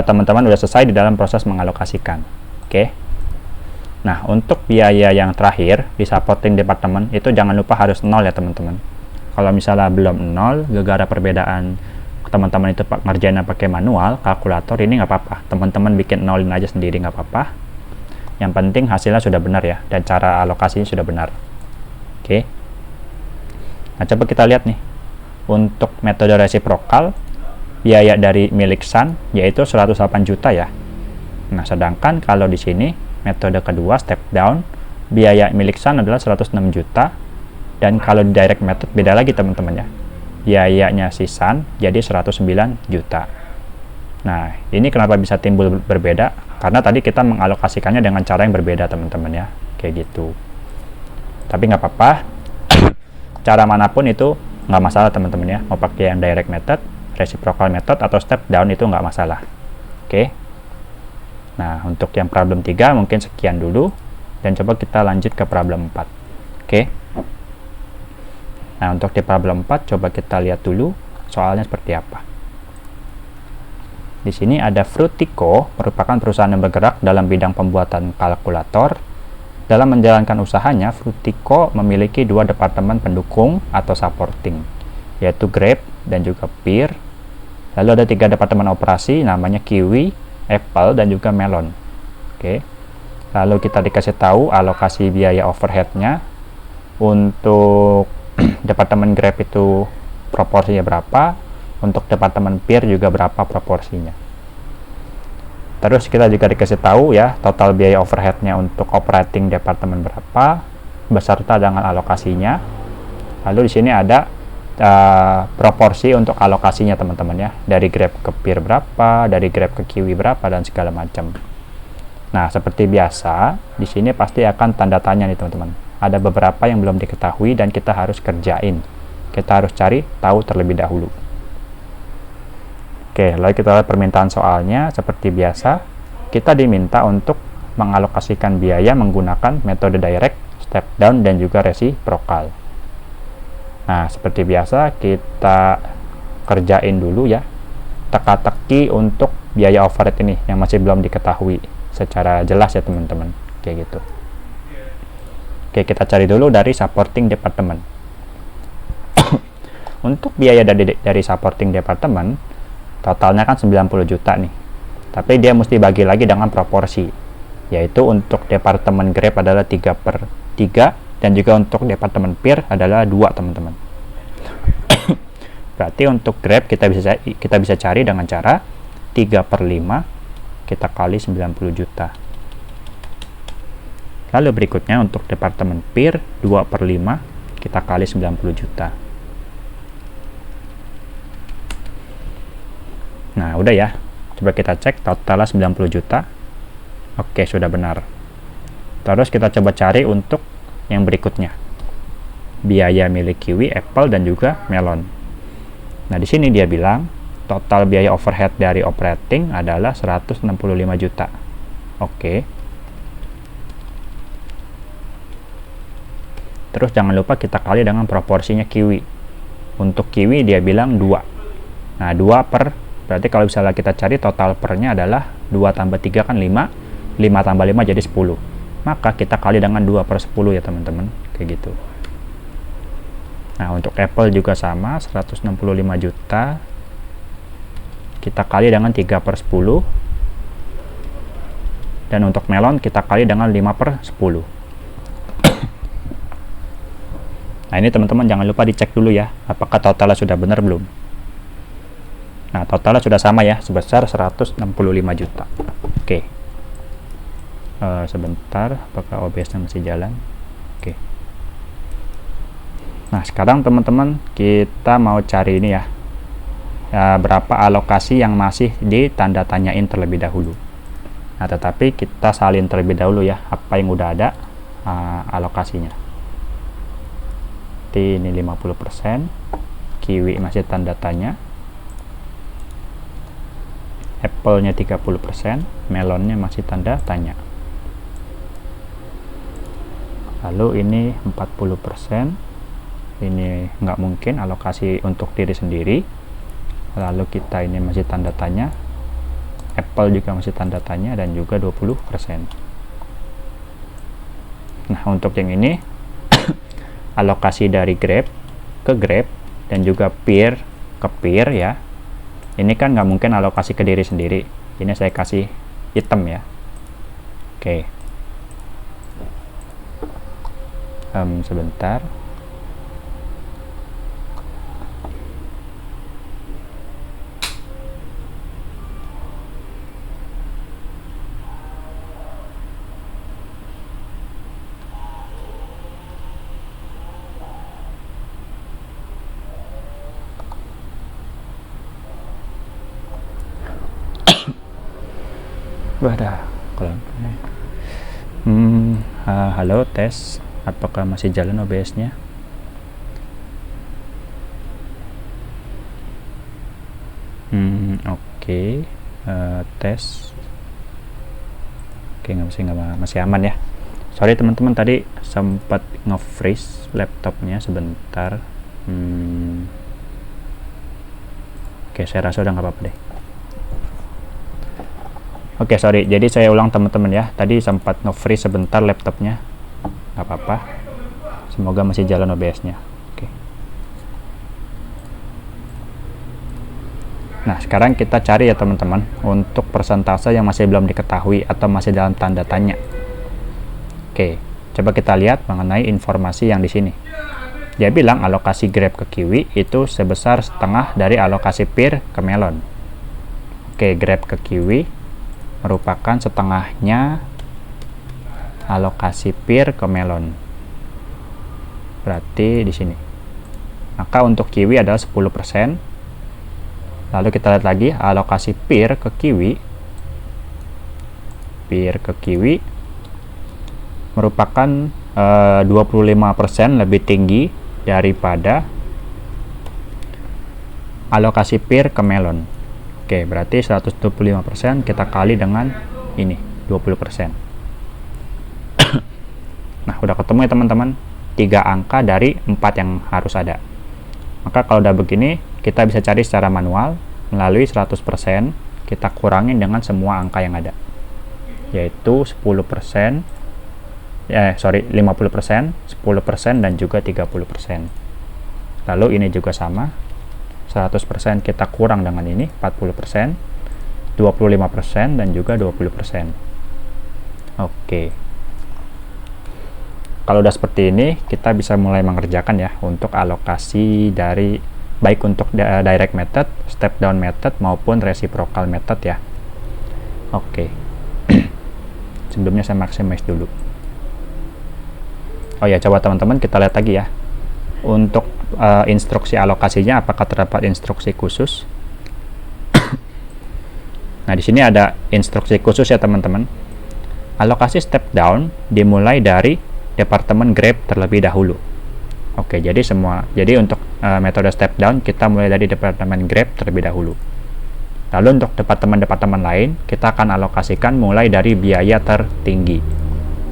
teman-teman udah selesai di dalam proses mengalokasikan. Oke. Nah, untuk biaya yang terakhir di supporting department itu jangan lupa harus 0 ya teman-teman. Kalau misalnya belum 0, gara-gara perbedaan teman-teman itu ngerjainnya pakai manual, kalkulator, ini nggak apa-apa. Teman-teman bikin nolin aja sendiri nggak apa-apa. Yang penting hasilnya sudah benar ya, dan cara alokasinya sudah benar. Oke. Nah, coba kita lihat nih. Untuk metode reciprocal, biaya dari milik Sun yaitu 108 juta ya. Nah, sedangkan kalau di sini metode kedua step down, biaya milik Sun adalah 106 juta. Dan kalau di direct method beda lagi teman-teman ya. Biayanya si Sun jadi 109 juta. Nah, ini kenapa bisa timbul berbeda? Karena tadi kita mengalokasikannya dengan cara yang berbeda teman-teman ya. Kayak gitu. Tapi nggak apa-apa. Cara manapun itu nggak masalah teman-teman ya. Mau pakai yang direct method reciprocal method atau step down itu nggak masalah. Oke. Nah, untuk yang problem 3 mungkin sekian dulu, dan coba kita lanjut ke problem 4. Oke. Nah, untuk di problem 4 coba kita lihat dulu soalnya seperti apa. Di sini ada Frutico, merupakan perusahaan yang bergerak dalam bidang pembuatan kalkulator. Dalam menjalankan usahanya, Frutico memiliki 2 departemen pendukung atau supporting, yaitu Grep dan juga Peer. Lalu ada 3 departemen operasi, namanya Kiwi, Apple, dan juga Melon. Oke. Lalu kita dikasih tahu alokasi biaya overhead-nya. Untuk departemen Grep itu proporsinya berapa, untuk departemen Peer juga berapa proporsinya. Terus kita juga dikasih tahu ya total biaya overhead-nya untuk operating departemen berapa beserta dengan alokasinya. Lalu di sini ada proporsi untuk alokasinya teman-teman ya, dari Grab ke Peer berapa, dari Grab ke Kiwi berapa, dan segala macam. Nah, seperti biasa di sini pasti akan tanda tanya nih teman-teman. Ada beberapa yang belum diketahui dan kita harus kerjain. Kita harus cari tahu terlebih dahulu. Oke, lalu kita lihat permintaan soalnya. Seperti biasa, kita diminta untuk mengalokasikan biaya menggunakan metode direct, step down, dan juga reciprocal. Nah, seperti biasa, kita kerjain dulu ya, teka-teki untuk biaya overhead ini yang masih belum diketahui secara jelas ya teman-teman, kayak gitu. Oke, kita cari dulu dari supporting department. Untuk biaya dari supporting department, totalnya kan 90 juta nih. Tapi dia mesti bagi lagi dengan proporsi. Yaitu untuk departemen Grab adalah 3/3 dan juga untuk departemen Peer adalah 2, teman-teman. Berarti untuk Grab kita bisa cari dengan cara 3/5 kita kali 90 juta. Lalu berikutnya untuk departemen Peer 2/5 kita kali 90 juta. Nah, udah ya. Coba kita cek totalnya 90 juta. Oke, sudah benar. Terus kita coba cari untuk yang berikutnya. Biaya milik Kiwi, Apple, dan juga Melon. Nah, di sini dia bilang total biaya overhead dari operating adalah 165 juta. Oke. Terus jangan lupa kita kali dengan proporsinya Kiwi. Untuk Kiwi dia bilang 2. Nah, 2 per, berarti kalau misalnya kita cari total pernya adalah 2 tambah 3 kan 5, 5 tambah 5 jadi 10. Maka kita kali dengan 2/10 ya teman-teman, kayak gitu. Nah, untuk Apple juga sama, 165 juta. Kita kali dengan 3/10. Dan untuk Melon kita kali dengan 5/10. Nah, ini teman-teman jangan lupa dicek dulu ya, apakah totalnya sudah benar belum. Nah, totalnya sudah sama ya, sebesar 165 juta. Oke. Sebentar, apakah OBS-nya masih jalan? Oke. Nah, sekarang teman-teman kita mau cari ini ya, berapa alokasi yang masih ditanda tanyain terlebih dahulu. Nah, tetapi kita salin terlebih dahulu ya, apa yang udah ada alokasinya. Ini 50%, Kiwi masih tanda tanya, Apple-nya 30%, Melonnya masih tanda tanya. Lalu ini 40%, ini nggak mungkin alokasi untuk diri sendiri. Lalu kita ini masih tanda tanya, Apple juga masih tanda tanya, dan juga 20%. Nah, untuk yang ini alokasi dari Grab ke Grab dan juga Peer ke Peer ya. Ini kan nggak mungkin alokasi ke diri sendiri. Ini saya kasih hitam ya. Oke. Sebentar. Wadah, halo tes, apakah masih jalan OBS-nya? tes. Oke, masih aman ya. Sorry teman-teman, tadi sempat nge-freeze laptopnya sebentar. Oke, saya rasa udah nggak apa-apa deh. Oke, sorry, jadi saya ulang teman-teman ya, tadi sempat nge-freeze sebentar laptopnya. Nggak apa-apa, semoga masih jalan OBS-nya. Oke. Nah, sekarang kita cari ya teman-teman untuk persentase yang masih belum diketahui atau masih dalam tanda tanya. Oke, coba kita lihat mengenai informasi yang di sini. Dia bilang alokasi Grab ke Kiwi itu sebesar setengah dari alokasi Peer ke Melon. Oke, Grab ke Kiwi merupakan setengahnya alokasi Peer ke Melon. Berarti di sini. Maka untuk Kiwi adalah 10%. Lalu kita lihat lagi alokasi Peer ke Kiwi. Peer ke Kiwi merupakan 25% lebih tinggi daripada alokasi Peer ke Melon. Oke, berarti 125% kita kali dengan ini, 20%. Nah, udah ketemu ya teman-teman, 3 angka dari 4 yang harus ada. Maka kalau udah begini, kita bisa cari secara manual melalui 100%, kita kurangin dengan semua angka yang ada, yaitu 10%, 50%, 10%, dan juga 30%. Lalu ini juga sama, 100% kita kurang dengan ini, 40%, 25%, dan juga 20%. Oke. Kalau udah seperti ini, kita bisa mulai mengerjakan ya untuk alokasi dari baik untuk direct method, step down method, maupun reciprocal method ya. Oke. Sebelumnya saya maximize dulu. Oh ya, coba teman-teman kita lihat lagi ya. Untuk instruksi alokasinya, apakah terdapat instruksi khusus? Nah, di sini ada instruksi khusus ya teman-teman. Alokasi step down dimulai dari departemen Grab terlebih dahulu. Oke, jadi untuk metode step down kita mulai dari departemen Grab terlebih dahulu. Lalu untuk departemen-departemen lain kita akan alokasikan mulai dari biaya tertinggi.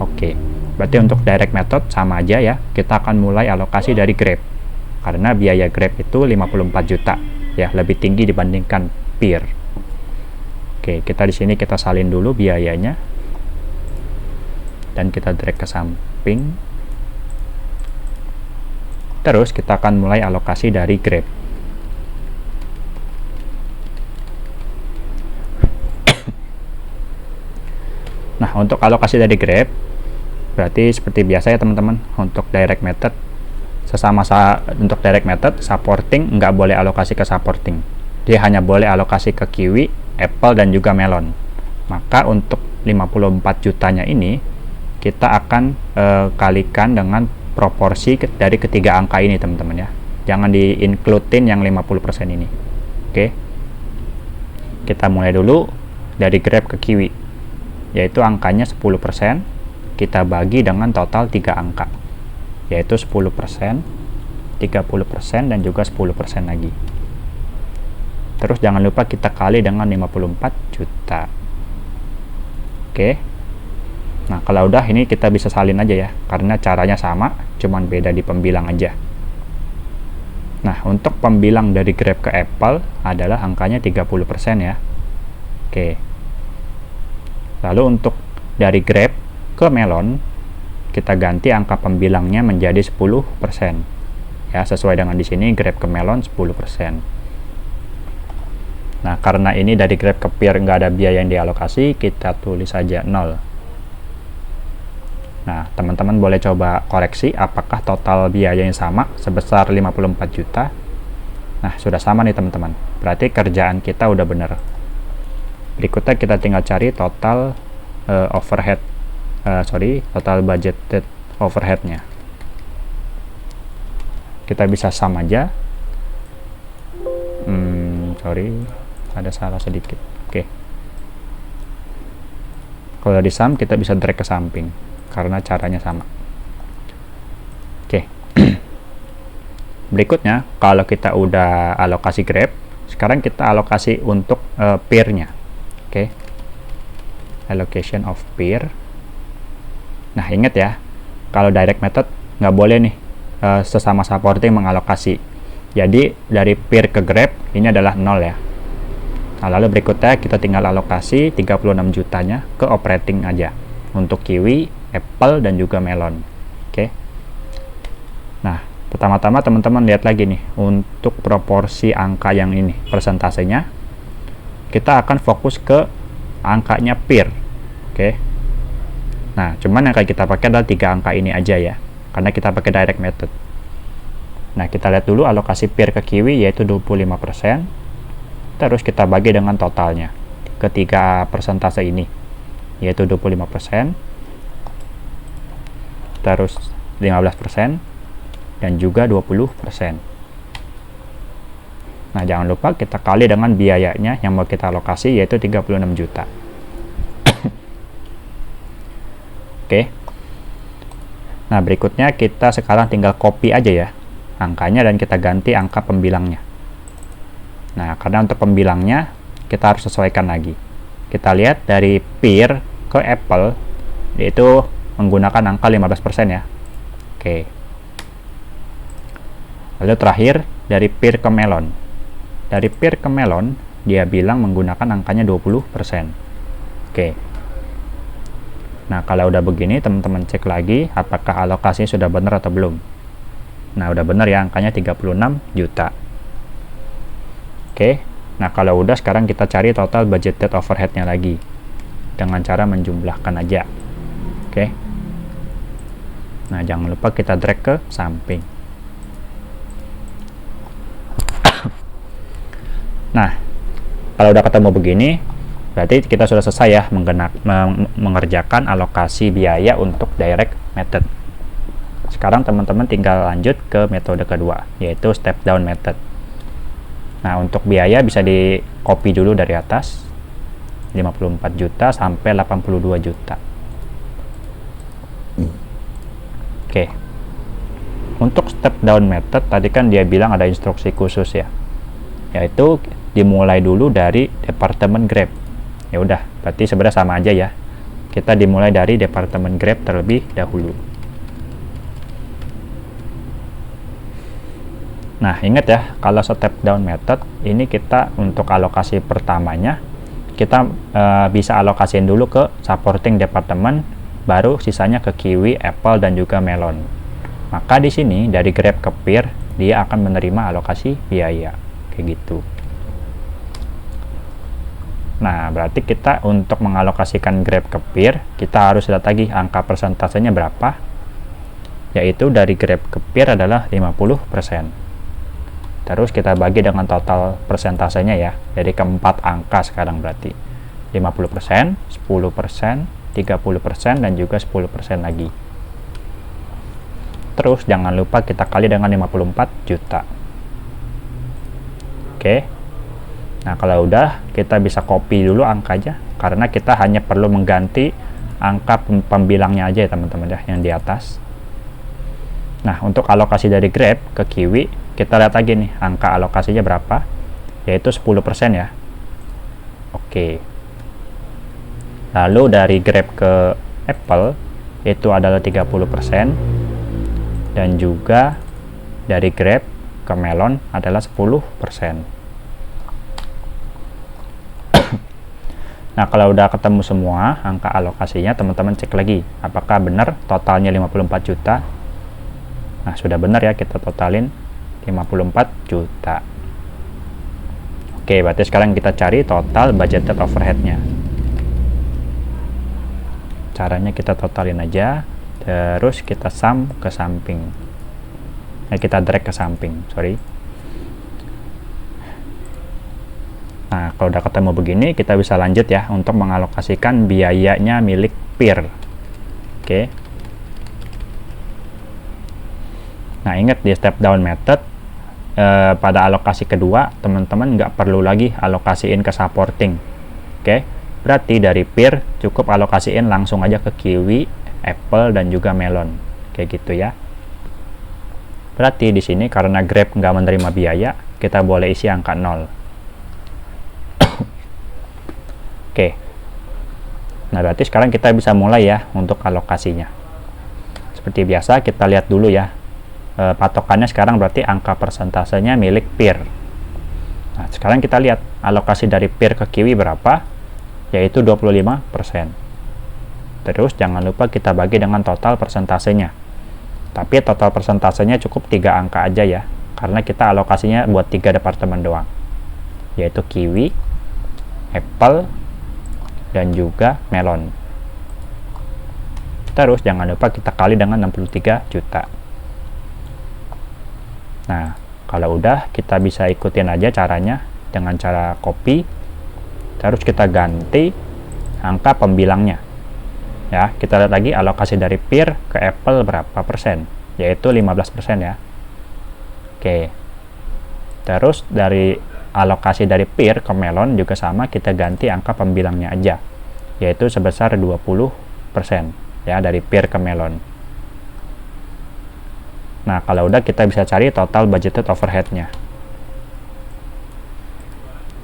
Oke, berarti untuk direct method sama aja ya, kita akan mulai alokasi dari Grab karena biaya Grab itu 54 juta ya, lebih tinggi dibandingkan Peer. Oke, kita di sini kita salin dulu biayanya dan kita drag ke samping. Terus kita akan mulai alokasi dari Grab. Nah, untuk alokasi dari Grab berarti seperti biasa ya teman-teman, untuk direct method untuk direct method supporting nggak boleh alokasi ke supporting. Dia hanya boleh alokasi ke Kiwi, Apple, dan juga Melon. Maka untuk 54 jutanya ini kita akan kalikan dengan proporsi dari ketiga angka ini teman-teman ya, jangan di-includein yang 50% ini. Oke, kita mulai dulu dari Grab ke Kiwi, yaitu angkanya 10%, kita bagi dengan total 3 angka, yaitu 10%, 30%, dan juga 10% lagi. Terus jangan lupa kita kali dengan 54 juta. Oke. Nah, kalau udah ini kita bisa salin aja ya, karena caranya sama, cuman beda di pembilang aja. Nah, untuk pembilang dari Grab ke Apple adalah angkanya 30% ya. Oke. Lalu untuk dari Grab ke Melon, kita ganti angka pembilangnya menjadi 10%. Ya, sesuai dengan di sini Grab ke Melon 10%. Nah, karena ini dari Grab ke Peer nggak ada biaya yang dialokasi, kita tulis saja 0. Nah, teman-teman boleh coba koreksi apakah total biayanya sama sebesar 54 juta. Nah, sudah sama nih teman-teman. Berarti kerjaan kita udah bener. Berikutnya kita tinggal cari total total budgeted overhead-nya. Kita bisa sum aja. Ada salah sedikit. Oke. Kalau di sum kita bisa drag ke samping karena caranya sama. Oke. Berikutnya, kalau kita udah alokasi Grab, sekarang kita alokasi untuk Peer-nya. Oke. Allocation of peer. Nah, ingat ya, kalau direct method nggak boleh nih sesama supporting mengalokasi. Jadi dari peer ke Grab ini adalah 0 ya. Nah, lalu berikutnya kita tinggal alokasi 36 jutanya ke operating aja untuk Kiwi, Apple, dan juga Melon. Oke. Nah, pertama-tama teman-teman lihat lagi nih untuk proporsi angka yang ini, persentasenya. Kita akan fokus ke angkanya peer. Oke. Nah, cuman yang kita pakai adalah 3 angka ini aja ya, karena kita pakai direct method. Nah, kita lihat dulu alokasi peer ke Kiwi yaitu 25%. Terus kita bagi dengan totalnya ketiga persentase ini, yaitu 25%, terus 15%, dan juga 20%. Nah, jangan lupa kita kali dengan biayanya yang mau kita alokasi yaitu 36 juta. Oke. Nah, berikutnya kita sekarang tinggal copy aja ya angkanya dan kita ganti angka pembilangnya. Nah, karena untuk pembilangnya kita harus sesuaikan lagi. Kita lihat dari peer ke Apple yaitu menggunakan angka 15% ya. Oke. Lalu terakhir dari peer ke Melon. Dari peer ke Melon dia bilang menggunakan angkanya 20%. Oke. Nah, kalau udah begini teman-teman cek lagi apakah alokasinya sudah benar atau belum. Nah, udah benar ya, angkanya 36 juta. Oke. Nah, kalau udah sekarang kita cari total budgeted overhead-nya lagi dengan cara menjumlahkan aja. Oke. Nah, jangan lupa kita drag ke samping. Nah, kalau udah ketemu begini, berarti kita sudah selesai ya mengerjakan alokasi biaya untuk direct method. Sekarang teman-teman tinggal lanjut ke metode kedua, yaitu step down method. Nah, untuk biaya bisa di copy dulu dari atas, 54 juta sampai 82 juta. Oke. Untuk step down method, tadi kan dia bilang ada instruksi khusus ya, yaitu dimulai dulu dari departemen Grab. Ya udah, berarti sebenarnya sama aja ya. Kita dimulai dari departemen Grab terlebih dahulu. Nah, ingat ya, kalau step down method ini kita untuk alokasi pertamanya kita bisa alokasiin dulu ke supporting departemen, baru sisanya ke Kiwi, Apple, dan juga Melon. Maka di sini dari Grab ke peer dia akan menerima alokasi biaya kayak gitu. Nah, berarti kita untuk mengalokasikan Grab ke peer, kita harus lihat lagi angka persentasenya berapa, yaitu dari Grab ke peer adalah 50%. Terus kita bagi dengan total persentasenya ya, jadi keempat angka sekarang berarti 50%, 10%, 30%, dan juga 10% lagi. Terus jangan lupa kita kali dengan 54 juta. Oke. Nah, kalau udah, kita bisa copy dulu angkanya, karena kita hanya perlu mengganti angka pembilangnya aja ya teman-teman ya, yang di atas. Nah, untuk alokasi dari Grab ke Kiwi, kita lihat lagi nih, angka alokasinya berapa, yaitu 10% ya. Oke. Lalu dari Grab ke Apple, itu adalah 30%, dan juga dari Grab ke Melon adalah 10%. Nah, kalau udah ketemu semua angka alokasinya, teman-teman cek lagi apakah benar totalnya 54 juta. Nah, sudah benar ya, kita totalin 54 juta. Oke, berarti sekarang kita cari total budgeted overhead-nya. Caranya kita totalin aja, terus kita sum ke samping. Kita drag ke samping, sorry. Nah, kalau udah ketemu begini, kita bisa lanjut ya untuk mengalokasikan biayanya milik peer. Oke. Nah, ingat di step down method, pada alokasi kedua, teman-teman nggak perlu lagi alokasiin ke supporting. Oke. Berarti dari peer cukup alokasiin langsung aja ke Kiwi, Apple, dan juga Melon. Kayak gitu ya. Berarti di sini karena Grab nggak menerima biaya, kita boleh isi angka 0. Oke. Nah, berarti sekarang kita bisa mulai ya untuk alokasinya. Seperti biasa, kita lihat dulu ya. Patokannya sekarang berarti angka persentasenya milik peer. Nah, sekarang kita lihat alokasi dari peer ke Kiwi berapa, yaitu 25%. Terus jangan lupa kita bagi dengan total persentasenya. Tapi total persentasenya cukup 3 angka aja ya, karena kita alokasinya buat 3 departemen doang, yaitu Kiwi, Apple, dan juga melon. Terus jangan lupa kita kali dengan 63 juta. Nah, kalau udah, kita bisa ikutin aja caranya dengan cara copy, terus kita ganti angka pembilangnya. Ya, kita lihat lagi alokasi dari peer ke Apple berapa persen, yaitu 15% ya. Oke. Terus dari alokasi dari peer ke melon juga sama, kita ganti angka pembilangnya aja, yaitu sebesar 20% ya, dari peer ke melon. Nah, kalau udah, kita bisa cari total budgeted overhead-nya.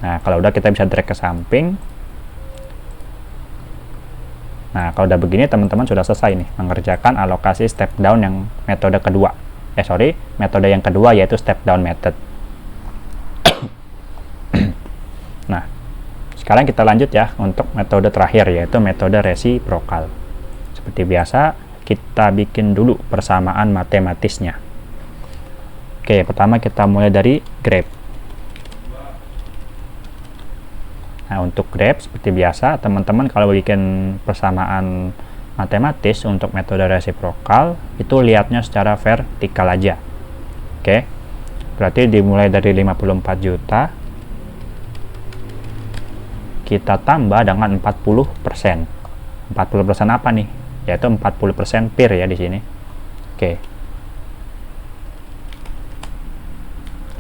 Nah, kalau udah, kita bisa drag ke samping. Nah, kalau udah begini, teman-teman sudah selesai nih mengerjakan alokasi step down yang metode kedua. Metode yang kedua, yaitu step down method. Nah, sekarang kita lanjut ya untuk metode terakhir, yaitu metode resiprokal. Seperti biasa, kita bikin dulu persamaan matematisnya. Oke, pertama kita mulai dari grab. Nah, untuk grab seperti biasa, teman-teman kalau bikin persamaan matematis untuk metode resiprokal, itu lihatnya secara vertikal aja. Oke, berarti dimulai dari 54 juta, kita tambah dengan 40%. 40% apa nih? Yaitu 40% peer ya di sini. Oke.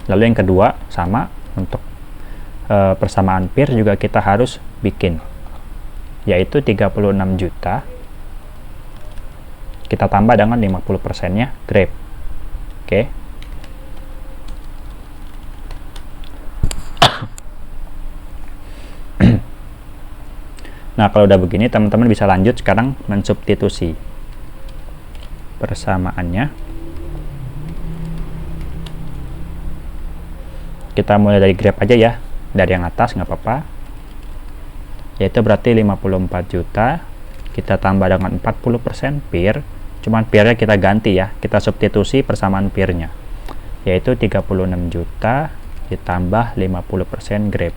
Lalu yang kedua sama, untuk persamaan peer juga kita harus bikin, yaitu 36 juta. Kita tambah dengan 50%-nya grab. Oke. Nah, kalau udah begini, teman-teman bisa lanjut sekarang mensubstitusi persamaannya. Kita mulai dari grab aja ya, dari yang atas nggak apa-apa, yaitu berarti 54 juta, kita tambah dengan 40% peer, cuman peernya kita ganti ya, kita substitusi persamaan peernya, yaitu 36 juta ditambah 50% grab.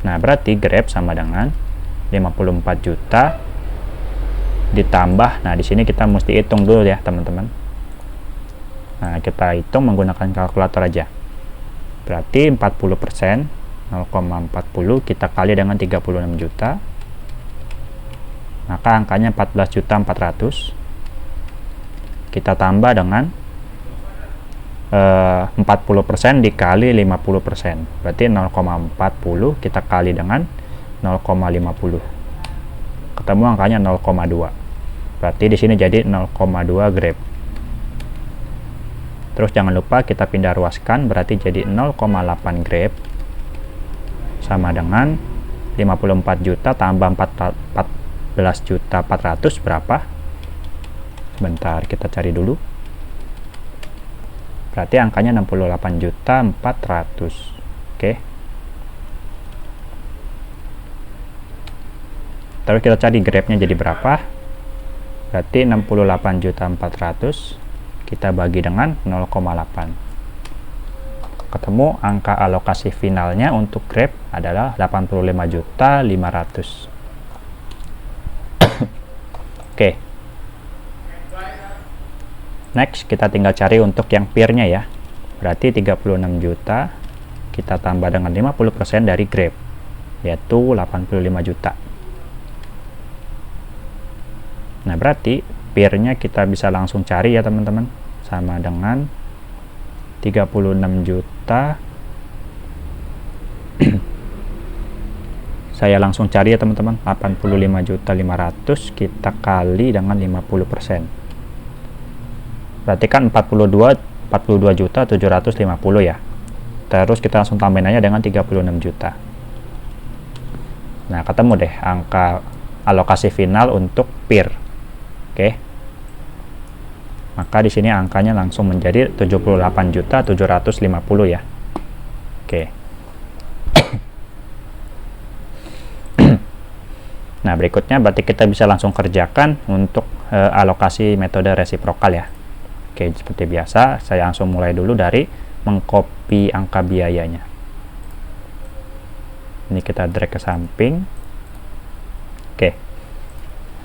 Nah, berarti grab sama dengan 54 juta ditambah, nah di sini kita mesti hitung dulu ya teman-teman. Nah, kita hitung menggunakan kalkulator aja. Berarti 40%, 0,40 kita kali dengan 36 juta, maka angkanya 14.400.000. Kita tambah dengan 40% dikali 50%, berarti 0,40 kita kali dengan 0,50, ketemu angkanya 0,2. Berarti di sini jadi 0,2 grab. Terus jangan lupa kita pindah ruaskan, berarti jadi 0,8 grab sama dengan 54 juta tambah 14.400.000 berapa? Sebentar, kita cari dulu. Berarti angkanya 68.400.000. Oke. Terus kita cari grabnya jadi berapa? Berarti 68.400.000 kita bagi dengan 0,8. Ketemu angka alokasi finalnya untuk grab adalah 85.500.000. Oke. Next, kita tinggal cari untuk yang peer-nya ya. Berarti 36 juta kita tambah dengan 50% dari grab, yaitu 85 juta. Nah, berarti peer-nya kita bisa langsung cari ya teman-teman, sama dengan 36 juta. Saya langsung cari ya teman-teman, 85.500.000 kita kali dengan 50%. Berarti kan 42.750 ya. Terus kita langsung tambahin aja dengan 36 juta. Nah, ketemu deh angka alokasi final untuk PIR. Oke. Maka di sini angkanya langsung menjadi 78.750 ya. Oke. Nah, berikutnya berarti kita bisa langsung kerjakan untuk alokasi metode resiprokal ya. Oke, seperti biasa, saya langsung mulai dulu dari mengcopy angka biayanya. Ini kita drag ke samping. Oke.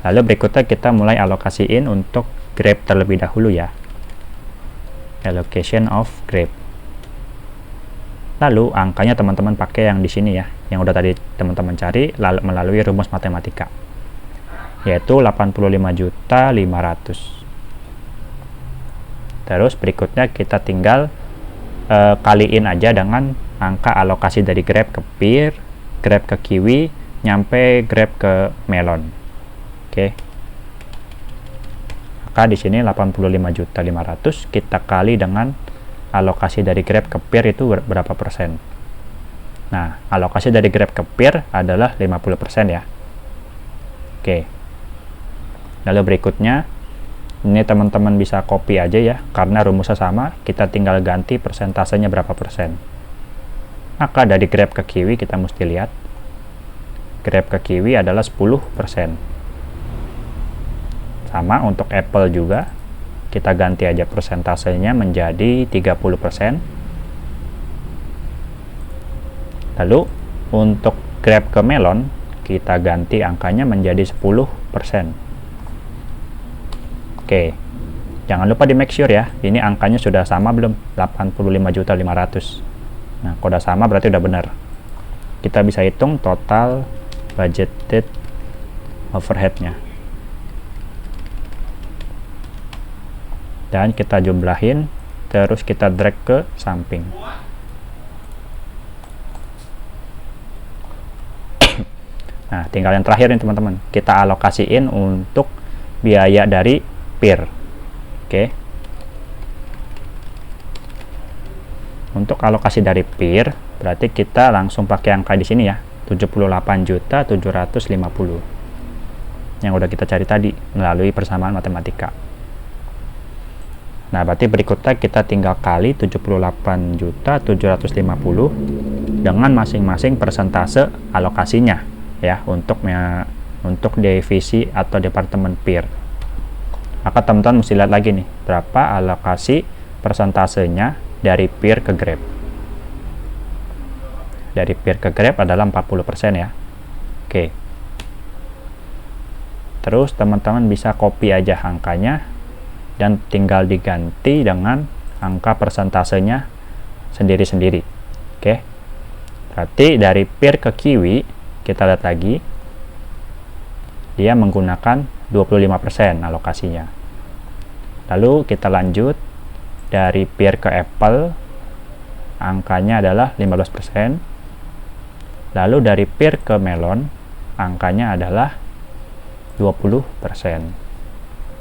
Lalu berikutnya kita mulai alokasiin untuk Grab terlebih dahulu ya. Allocation of Grab. Lalu angkanya teman-teman pakai yang di sini ya, yang udah tadi teman-teman cari melalui rumus matematika, yaitu 85.500.000. Terus berikutnya kita tinggal kaliin aja dengan angka alokasi dari Grab ke PIR, Grab ke Kiwi, nyampe Grab ke Melon. Oke. Maka di sini 85.500.000 kita kali dengan alokasi dari Grab ke PIR itu berapa persen? Nah, alokasi dari Grab ke PIR adalah 50% ya. Oke. Lalu berikutnya, ini teman-teman bisa copy aja ya, karena rumusnya sama, kita tinggal ganti persentasenya berapa persen. Maka dari Grab ke Kiwi kita mesti lihat, Grab ke Kiwi adalah 10%. Sama untuk Apple juga, kita ganti aja persentasenya menjadi 30%. Lalu untuk Grab ke Melon, kita ganti angkanya menjadi 10%. Oke, jangan lupa di make sure ya, ini angkanya sudah sama belum? 85.500.000. Nah, kalau udah sama berarti udah benar. Kita bisa hitung total budgeted overhead-nya. Dan kita jumlahin, terus kita drag ke samping. Nah, tinggal yang terakhir nih teman-teman, kita alokasiin untuk biaya dari PIR. Oke. Untuk alokasi dari PIR, berarti kita langsung pakai angka di sini ya, 78.750.000 yang udah kita cari tadi melalui persamaan matematika. Nah, berarti berikutnya kita tinggal kali 78.750.000 dengan masing-masing persentase alokasinya ya, untuk divisi atau departemen PIR. Maka teman-teman mesti lihat lagi nih, berapa alokasi persentasenya dari PIR ke Grab. Dari PIR ke Grab adalah 40% ya. Oke. Terus teman-teman bisa copy aja angkanya dan tinggal diganti dengan angka persentasenya sendiri-sendiri. Oke. Berarti dari PIR ke Kiwi, kita lihat lagi, dia menggunakan 25% alokasinya. Lalu kita lanjut, dari PIR ke Apple, angkanya adalah 15%. Lalu dari PIR ke Melon, angkanya adalah 20%.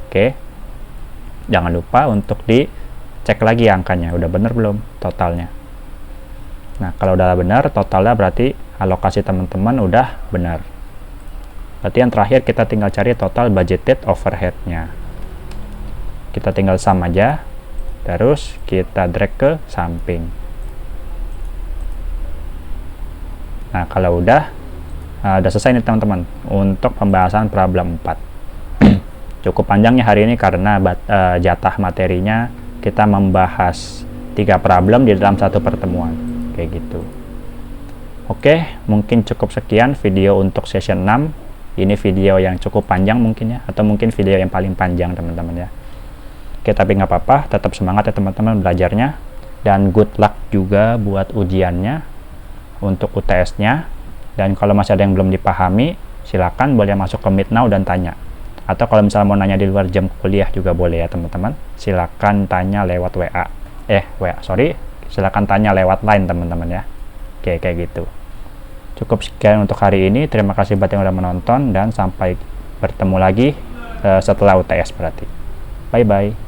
Oke. Jangan lupa untuk dicek lagi angkanya, udah bener belum totalnya. Nah, kalau udah benar totalnya berarti alokasi teman-teman udah benar. Berarti yang terakhir kita tinggal cari total budgeted overhead-nya. Kita tinggal sum aja, terus kita drag ke samping. Nah, kalau udah selesai nih teman-teman untuk pembahasan problem 4. Cukup panjangnya hari ini karena jatah materinya kita membahas 3 problem di dalam satu pertemuan kayak gitu. Oke, mungkin cukup sekian video untuk session 6. Ini video yang cukup panjang mungkin ya, atau mungkin video yang paling panjang teman-teman ya. Oke, tapi nggak apa-apa, tetap semangat ya teman-teman belajarnya, dan good luck juga buat ujiannya untuk UTS-nya. Dan kalau masih ada yang belum dipahami, silakan boleh masuk ke Meet Now dan tanya. Atau kalau misalnya mau nanya di luar jam kuliah juga boleh ya teman-teman. Silakan tanya lewat silakan tanya lewat line teman-teman ya. Oke, kayak gitu. Cukup sekian untuk hari ini. Terima kasih buat yang udah menonton, dan sampai bertemu lagi setelah UTS berarti. Bye bye.